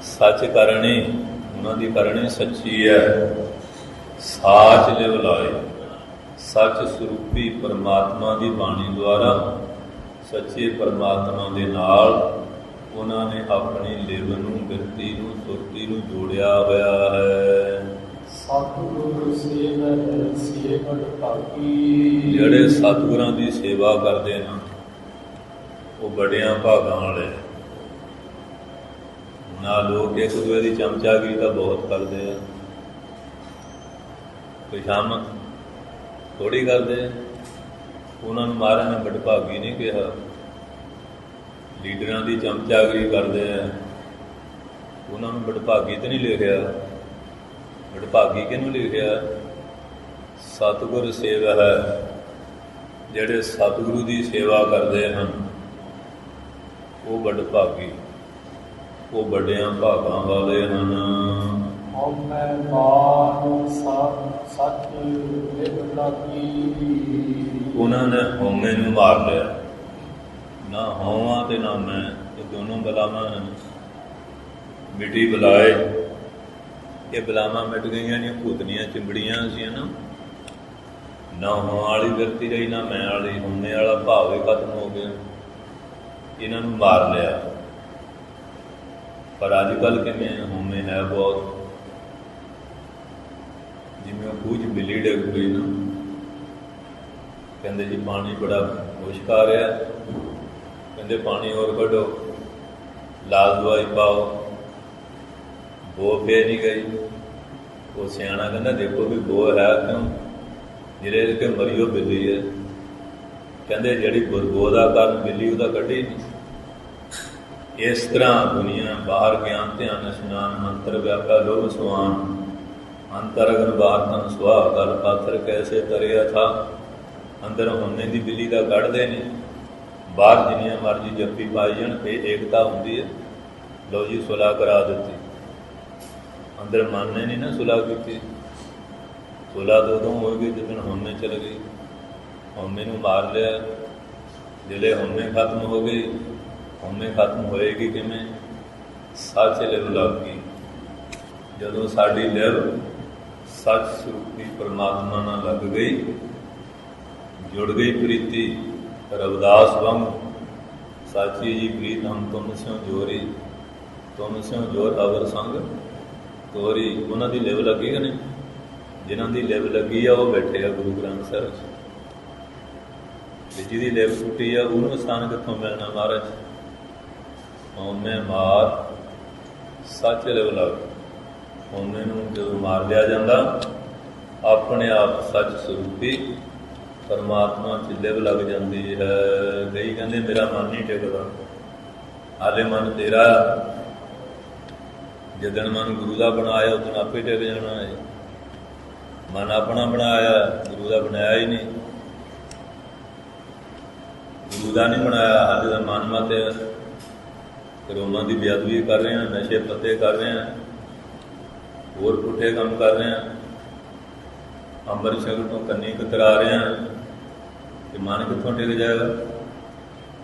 ਸੱਚ ਕਰਨੀ, ਉਹਨਾਂ ਦੀ ਕਰਨੀ ਸੱਚੀ ਹੈ। ਸਾਚ ਲਿਵ ਲਾਏ, ਸੱਚ ਸਰੂਪੀ ਪਰਮਾਤਮਾ ਦੀ ਬਾਣੀ ਦੁਆਰਾ ਸੱਚੇ ਪਰਮਾਤਮਾ ਦੇ ਨਾਲ ਉਹਨਾਂ ਨੇ ਆਪਣੀ ਲਿਵ ਨੂੰ, ਬਿਰਤੀ ਨੂੰ, ਸੁਰਤੀ ਨੂੰ ਜੋੜਿਆ ਹੋਇਆ ਹੈ। ਸਤਿਗੁਰ ਸੇਵੈ ਸੇਵਕ ਭਾਗੀ। ਜਿਹੜੇ ਸਤਿਗੁਰਾਂ ਦੀ ਸੇਵਾ ਕਰਦੇ ਨੇ ਉਹ ਬੜਿਆਂ ਭਾਗਾਂ ਵਾਲੇ। ਨਾ ਲੋਕ ਇੱਕ ਦੂਜੇ ਦੀ ਚਮਚਾਗਿਰੀ ਤਾਂ ਬਹੁਤ ਕਰਦੇ ਆ, ਖੁਸ਼ਾਮਦ ਥੋੜ੍ਹੀ ਕਰਦੇ। ਉਹਨਾਂ ਨੂੰ ਮਹਾਰਾਜ ਨੇ ਵਡਭਾਗੀ ਨਹੀਂ ਕਿਹਾ। ਲੀਡਰਾਂ ਦੀ ਚਮਚਾਗਿਰੀ ਕਰਦੇ ਆ, ਉਹਨਾਂ ਨੂੰ ਵਡਭਾਗੀ ਤਾਂ ਨਹੀਂ ਲਿਖਿਆ। ਵਡਭਾਗੀ ਕਿਹਨੂੰ ਲਿਖਿਆ? ਸਤਿਗੁਰ ਸੇਵਾ ਹੈ। ਜਿਹੜੇ ਸਤਿਗੁਰੂ ਦੀ ਸੇਵਾ ਕਰਦੇ ਹਨ ਉਹ ਵਡਭਾਗੀ, ਉਹ ਵੱਡਿਆਂ ਭਾਗਾਂ ਵਾਲੇ ਹਨ। ਹਉਮੈ ਮਾਰ ਸੱਚ ਲਿਵ ਲਾਗੀ। ਉਹਨਾਂ ਨੇ ਹਉਮੈ ਨੂੰ ਮਾਰ ਲਿਆ। ਨਾ ਹਉਆਂ ਤੇ ਨਾ ਮੈਂ, ਇਹ ਦੋਨੋਂ ਬਲਾਵਾਂ ਹਨ। ਮਿਟੀ ਬਲਾਏ, ਇਹ ਬਲਾਵਾਂ ਮਿਟ ਗਈਆਂ ਨੇ। ਭੂਤਨੀਆਂ ਚਿੰਬੜੀਆਂ ਸੀ ਨਾ, ਨਾ ਹੋਂ ਵਾਲੀ ਵਿਰਤੀ ਰਹੀ, ਨਾ ਮੈਂ ਵਾਲੀ। ਹਉਮੈ ਵਾਲਾ ਭਾਵ ਹੀ ਖਤਮ ਹੋ ਗਿਆ। ਇਹਨਾਂ ਨੂੰ ਮਾਰ ਲਿਆ। ਪਰ ਅੱਜ ਕੱਲ੍ਹ ਕਿਵੇਂ ਹਉਮੈ ਹੈ ਬਹੁਤ। ਜਿਵੇਂ ਉਹ ਖੂਹ 'ਚ ਬਿੱਲੀ ਡਿੱਗ ਪਈ ਨਾ, ਕਹਿੰਦੇ ਜੀ ਪਾਣੀ ਬੜਾ ਮੁਸ਼ਕ ਆ ਰਿਹਾ, ਕਹਿੰਦੇ ਪਾਣੀ ਹੋਰ ਕੱਢੋ, ਲਾਲ ਦਵਾਈ ਪਾਓ। ਬੋ ਫੇਰ ਨਹੀਂ ਗਈ। ਉਹ ਸਿਆਣਾ ਕਹਿੰਦਾ ਦੇਖੋ ਵੀ ਬੋ ਹੈ ਕਿਉਂ, ਜਿਹੜੇ ਕਿ ਮਰੀਓ ਬਿੱਲੀ ਹੈ। ਕਹਿੰਦੇ ਜਿਹੜੀ ਬੋ ਦਾ ਕਾਰਨ ਬਿੱਲੀ ਉਹਦਾ ਕੱਢੀ ਨਹੀਂ। ਇਸ ਤਰ੍ਹਾਂ ਦੁਨੀਆ ਬਾਹਰ ਗਿਆਨ ਧਿਆਨ ਇਸ਼ਨਾਨ ਮੰਤਰ ਵਿਆਪਾ ਲੋਭ ਸਵਾਨ ਅੰਤਰ ਅਗਨ ਬਾਹਰ ਤਨ ਸੁਆਹ ਗਲ ਪਾਥਰ ਕੈਸੇ ਤਰਿਆ ਥਾ। ਅੰਦਰ ਹੁੰਨੇ ਦੀ ਬਿੱਲੀ ਦਾ ਕੱਢਦੇ ਨੇ, ਬਾਹਰ ਜਿੰਨੀਆਂ ਮਰਜ਼ੀ ਜੱਫੀ ਪਾਈ ਜਾਣ। ਇਹ ਏਕਤਾ ਹੁੰਦੀ ਹੈ। ਲਓ ਜੀ ਸੁਲਾਹ ਕਰਾ ਦਿੱਤੀ, ਅੰਦਰ ਮਨ ਨੇ ਨਹੀਂ ਨਾ ਸੁਲਾਹ ਕੀਤੀ। ਸੁਲਾਹ ਤਾਂ ਉਦੋਂ ਹੋਏਗੀ ਜਦੋਂ ਹਉਮੈ ਚਲ ਗਈ। ਹਉਮੈ ਨੂੰ ਮਾਰ ਲਿਆ। ਜਿਹੜੇ ਹਉਮੈ ਖਤਮ ਹੋ ਗਈ, ਹਉਮੈ ਖਤਮ ਹੋਏਗੀ ਕਿਵੇਂ? ਸੱਚ ਲਿਵ ਲਾਗੀ। ਜਦੋਂ ਸਾਡੀ ਲਿਵ ਸੱਚ ਸਰੂਪੀ ਪਰਮਾਤਮਾ ਨਾਲ ਲੱਗ ਗਈ, ਜੁੜ ਗਈ ਪ੍ਰੀਤੀ। ਰਵਿਦਾਸ ਵਾਂਗ ਸਾਚੀ ਜੀ ਪ੍ਰੀਤ ਹਮ ਤੁਮ ਸਿਉ ਜੋਰੀ, ਤੁਮ ਸਿਉ ਜੋਰ ਅਵਰ ਸੰਗ ਤੋਰੀ। ਉਹਨਾਂ ਦੀ ਲਿਵ ਲੱਗੀ ਕਿ ਨਹੀਂ? ਜਿਨ੍ਹਾਂ ਦੀ ਲਿਵ ਲੱਗੀ ਆ ਉਹ ਬੈਠੇ ਆ ਗੁਰੂ ਗ੍ਰੰਥ ਸਾਹਿਬ 'ਚ। ਜਿਹਦੀ ਲਿਵ ਟੁੱਟੀ ਆ ਉਹਨੂੰ ਸਥਾਨ ਕਿੱਥੋਂ ਮਿਲਣਾ ਮਹਾਰਾਜ? ਹਉਮੈ ਮਾਰ ਸੱਚ ਲਿਵ ਲੱਗ। ਹਉਮੈ ਨੂੰ ਜਦੋਂ ਮਾਰ ਲਿਆ ਜਾਂਦਾ, ਆਪਣੇ ਆਪ ਸੱਚ ਸਰੂਪੀ ਪਰਮਾਤਮਾ 'ਚ ਲਿਵ ਲੱਗ ਜਾਂਦੀ ਹੈ। ਕਈ ਕਹਿੰਦੇ ਮੇਰਾ ਮਨ ਨਹੀਂ ਟਿਕਦਾ, ਹਾਲੇ ਮਨ ਤੇਰਾ ਜਿੱਦਣ ਮਨ ਗੁਰੂ ਦਾ ਬਣਾਇਆ ਉਦੋਂ ਆਪੇ ਟਿਕ ਜਾਣਾ ਹੈ। ਮਨ ਆਪਣਾ ਬਣਾਇਆ, ਗੁਰੂ ਦਾ ਬਣਾਇਆ ਹੀ ਨਹੀਂ। ਗੁਰੂ ਦਾ ਨਹੀਂ ਬਣਾਇਆ, ਹਾਲੇ ਦਾ ਮਨ ਮਤ ਕਰੋਮਾਂ ਦੀ ਬੇਅਦਬੀ ਕਰ ਰਹੇ ਹਾਂ, ਨਸ਼ੇ ਪੱਤੇ ਕਰ ਰਹੇ ਹਾਂ, ਹੋਰ ਪੁੱਠੇ ਕੰਮ ਕਰ ਰਹੇ ਹਾਂ, ਅੰਮ੍ਰਿਤ ਛਕਣ ਤੋਂ ਕੰਨੀ ਕਤਰਾ ਰਹੇ ਹਾਂ, ਤੇ ਮਨ ਕਿੱਥੋਂ ਟਿਕ ਜਾਏਗਾ?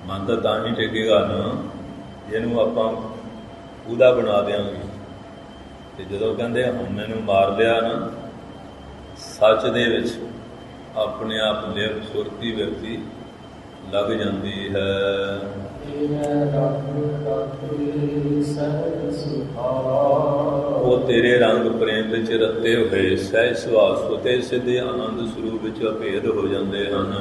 ਮਨ ਤਾਂ ਨਹੀਂ ਟਿਕੇਗਾ ਨਾ ਜਿਹਨੂੰ ਆਪਾਂ ਉਹਦਾ ਬਣਾ ਦਿਆਂਗੇ। ਤੇ ਜਦੋਂ ਕਹਿੰਦੇ ਹਉਮੈ ਨੂੰ ਮਾਰ ਲਿਆ ਨਾ, ਸੱਚ ਦੇ ਵਿੱਚ ਆਪਣੇ ਆਪ ਲਿਵ ਸੁਰਤੀ ਵਿਅਕਤੀ ਲੱਗ ਜਾਂਦੀ ਹੈ। ਉਹ ਤੇਰੇ ਰੰਗ ਪ੍ਰੇਮ ਵਿੱਚ ਰੱਤੇ ਹੋਏ ਸਹਿਜ ਸੁਭਾਅ ਸੁਤੇ ਸਿੱਧੇ ਆਨੰਦ ਸਰੂਪ ਵਿੱਚ ਅਭੇਦ ਹੋ ਜਾਂਦੇ ਹਨ।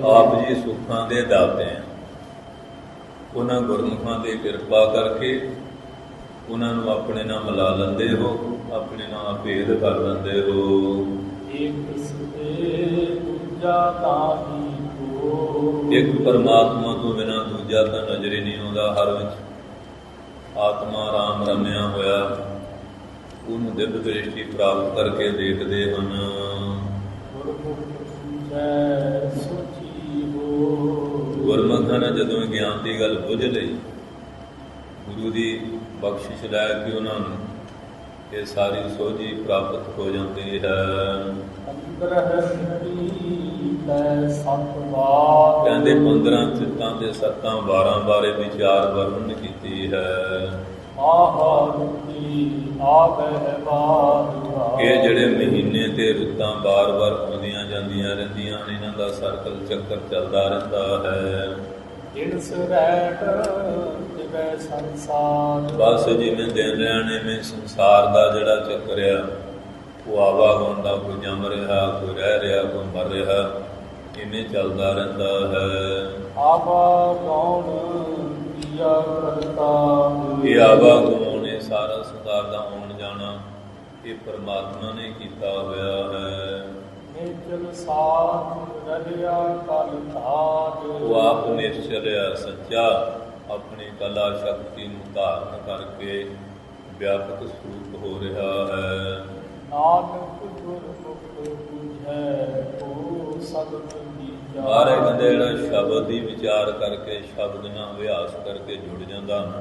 ਆਪ ਜੀ ਸੁੱਖਾਂ ਦੇ ਦਾਤੇ ਆ। ਉਹਨਾਂ ਗੁਰਮੁਖਾਂ ਦੀ ਕਿਰਪਾ ਕਰਕੇ ਉਹਨਾਂ ਨੂੰ ਆਪਣੇ ਨਾਲ ਮਿਲਾ ਲੈਂਦੇ ਹੋ, ਆਪਣੇ ਨਾਲ ਭੇਦ ਕਰ ਲੈਂਦੇ ਹੋ। ਇੱਕ ਪਰਮਾਤਮਾ ਤੋਂ ਬਿਨਾਂ ਦੂਜਾ ਤਾਂ ਨਜ਼ਰ ਹੀ ਨਹੀਂ ਆਉਂਦਾ। ਹਰ ਵਿੱਚ ਆਤਮਾ ਰਾਮ ਰਮਿਆ ਹੋਇਆ, ਉਹਨੂੰ ਦਿਵ ਦ੍ਰਿਸ਼ਟੀ ਪ੍ਰਾਪਤ ਕਰਕੇ ਦੇਖਦੇ ਹਨ। ਗੁਰਮੁਖਾਂ ਨੇ ਜਦੋਂ ਗਿਆਨ ਦੀ ਗੱਲ ਬੁੱਝ ਲਈ, ਗੁਰੂ ਦੀ ਬਖਸ਼ਿਸ਼ ਲੈ ਕੇ ਉਹਨਾਂ ਨੂੰ ਇਹ ਸਾਰੀ ਸੋਝੀ ਪ੍ਰਾਪਤ ਹੋ ਜਾਂਦੀ ਹੈ। ਕਹਿੰਦੇ 15 ਚਿੱਤਾਂ ਤੇ 7 12 ਬਾਰੇ ਵਿਚਾਰ ਵਰਣਨ ਕੀਤੀ ਹੈ। ਇਹ ਜਿਹੜੇ ਮਹੀਨੇ ਤੇ ਰੁੱਤਾਂ ਬਾਰ-ਬਾਰ ਆਉਂਦੀਆਂ ਜਾਂਦੀਆਂ ਰਹਿੰਦੀਆਂ, ਇਹਨਾਂ ਦਾ ਸਰਕਲ ਚੱਕਰ ਚੱਲਦਾ ਰਹਿੰਦਾ ਹੈ। ਬਸ ਜਿਵੇਂ ਦਿਨ ਰਹਿਣੇ ਵਿੱਚ ਸੰਸਾਰ ਦਾ ਜਿਹੜਾ ਚੱਕਰ ਆ, ਉਹ ਆਵਾਗਮਨ ਦਾ, ਕੋਈ ਜੰਮ ਰਿਹਾ, ਕੋਈ ਰਹਿ ਰਿਹਾ, ਕੋਈ ਮਰ ਰਿਹਾ, ਇਵੇਂ ਚੱਲਦਾ ਰਹਿੰਦਾ ਹੈ। ਇਹ ਆਵਾਗਮਨ, ਇਹ ਸਾਰਾ ਸੰਸਾਰ ਦਾ ਆਉਣ ਜਾਣਾ, ਇਹ ਪਰਮਾਤਮਾ ਨੇ ਕੀਤਾ ਹੋਇਆ ਹੈ। ਉਹ ਆਪ ਨਿਸ਼ਚਲਿਆ ਸੱਚਾ ਆਪਣੀ ਕਲਾ ਸ਼ਕਤੀ ਨੂੰ ਧਾਰਨ ਕਰਕੇ ਵਿਆਪਕ ਸਰੂਪ ਹੋ ਰਿਹਾ ਹੈ। ਮਹਾਰਾਜ ਕਹਿੰਦੇ ਜਿਹੜਾ ਸ਼ਬਦ ਦੀ ਵਿਚਾਰ ਕਰਕੇ, ਸ਼ਬਦ ਨਾਲ ਅਭਿਆਸ ਕਰਕੇ ਜੁੜ ਜਾਂਦਾ ਨਾ,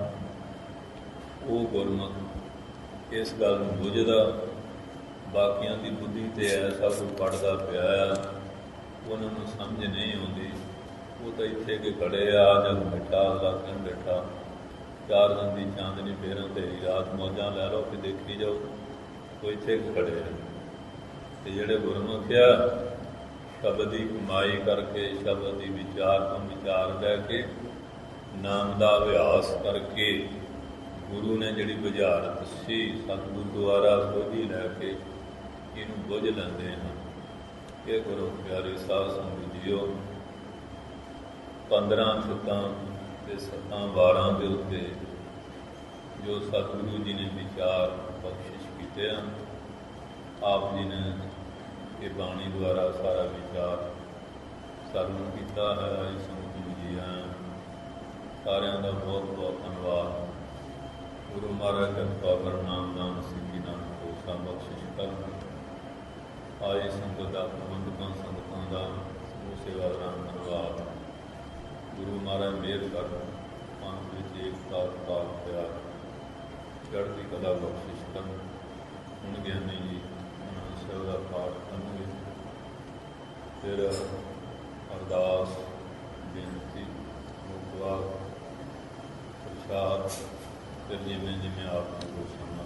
ਉਹ ਗੁਰਮੁਖ ਇਸ ਗੱਲ ਨੂੰ ਬੁੱਝਦਾ। ਬਾਕੀਆਂ ਦੀ ਬੁੱਧੀ ਤੇ ਐਸਾ ਕੋਈ ਪੜ੍ਹਦਾ ਪਿਆ ਆ, ਉਹਨਾਂ ਨੂੰ ਸਮਝ ਨਹੀਂ ਆਉਂਦੀ। ਉਹ ਤਾਂ ਇੱਥੇ ਕਿ ਖੜੇ ਆ, ਜਦ ਬੈਠਾ ਅਗਲਾ ਕਹਿਣ ਬੈਠਾ, 4 ਦਿਨ ਦੀ ਚਾਂਦਨੀ ਫੇਰਾਂ ਤੇਰੀ ਰਾਤ, ਮੌਜਾਂ ਲੈ ਲਓ ਕਿ ਦੇਖੀ ਜਾਓ, ਉਹ ਇੱਥੇ ਖੜੇ ਆ। ਤੇ ਜਿਹੜੇ ਗੁਰਮੁਖ ਆ, ਸ਼ਬਦ ਦੀ ਕਮਾਈ ਕਰਕੇ, ਸ਼ਬਦ ਦੀ ਵਿਚਾਰ ਤੋਂ ਵਿਚਾਰ ਲੈ ਕੇ, ਨਾਮ ਦਾ ਅਭਿਆਸ ਕਰਕੇ, ਗੁਰੂ ਨੇ ਜਿਹੜੀ ਬੁਝਾਰਤ ਸੀ ਸਤਿਗੁਰੂ ਦੁਆਰਾ ਸੋਝੀ ਲੈ ਕੇ ਇਹਨੂੰ ਬੁੱਝ ਲੈਂਦੇ ਹਨ। ਇਹ ਗੁਰੂ ਪਿਆਰੇ ਸਾਧ ਸੰਗਤ ਜੀਓ, 15 ਚਿੱਤਾਂ ਤੇ 7 12 ਦੇ ਉੱਤੇ ਜੋ ਸਤਿਗੁਰੂ ਜੀ ਨੇ ਵਿਚਾਰ ਬਖਸ਼ਿਸ਼ ਕੀਤੇ ਹਨ, ਆਪ ਜੀ ਨੇ ਇਹ ਬਾਣੀ ਦੁਆਰਾ ਸਾਰਾ ਵਿਚਾਰ ਸਰਵਣ ਕੀਤਾ ਹੈ। ਇਸ ਸੰਗਤ ਜੀ ਸਾਰਿਆਂ ਦਾ ਬਹੁਤ ਬਹੁਤ ਧੰਨਵਾਦ। ਗੁਰੂ ਮਹਾਰਾਜ ਕਿਰਪਾ ਕਰ, ਨਾਮ ਸਿੱਖੀ ਨਾਮ ਹੋਸਾ ਬਖਸ਼ਿਸ਼ ਕਰਨ। ਆਏ ਸੰਗਤ ਦਾ, ਪ੍ਰਬੰਧਕਾਂ ਸੰਗਤਾਂ ਦਾ, ਸਮੂਹ ਸੇਵਾਦਾਰਾਂ ਦਾ ਧੰਨਵਾਦ। ਗੁਰੂ ਮਹਾਰਾਜ ਮਿਹਰ ਕਰ, ਪੰਥ ਵਿੱਚ ਏਕਤਾ ਭਾਵ ਪਿਆਰ, ਚੜ੍ਹਦੀ ਕਲਾ ਬਖਸ਼ਿਸ਼ ਕਰਨ। ਹੁਣ ਗਿਆਨੀ ਜੀ ਸਿਰ ਦਾ ਪਾਠ ਕਰਨਗੇ, ਫਿਰ ਅਰਦਾਸ, ਬੇਨਤੀ, ਮੁਕਵਾ, ਪ੍ਰਸ਼ਾਦ, ਫਿਰ ਜਿਵੇਂ ਜਿਵੇਂ ਆਪ ਨੂੰ ਗੁਰਸਮਾ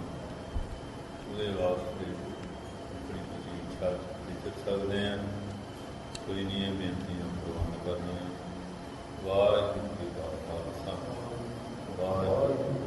ਉਹਦੇ ਵਾਸਤੇ ਆਪਣੀ ਤੁਸੀਂ ਇੱਛਾ ਲਿਖ ਸਕਦੇ ਹਾਂ। ਕੋਈ ਨਹੀਂ ਇਹ ਬੇਨਤੀਆਂ ਪ੍ਰਵਾਨ ਕਰਨੀਆਂ। ਵਾਹਿਗੁਰੂ ਜੀ ਕਾ ਖਾਲਸਾ, ਵਾਹਿਗੁਰੂ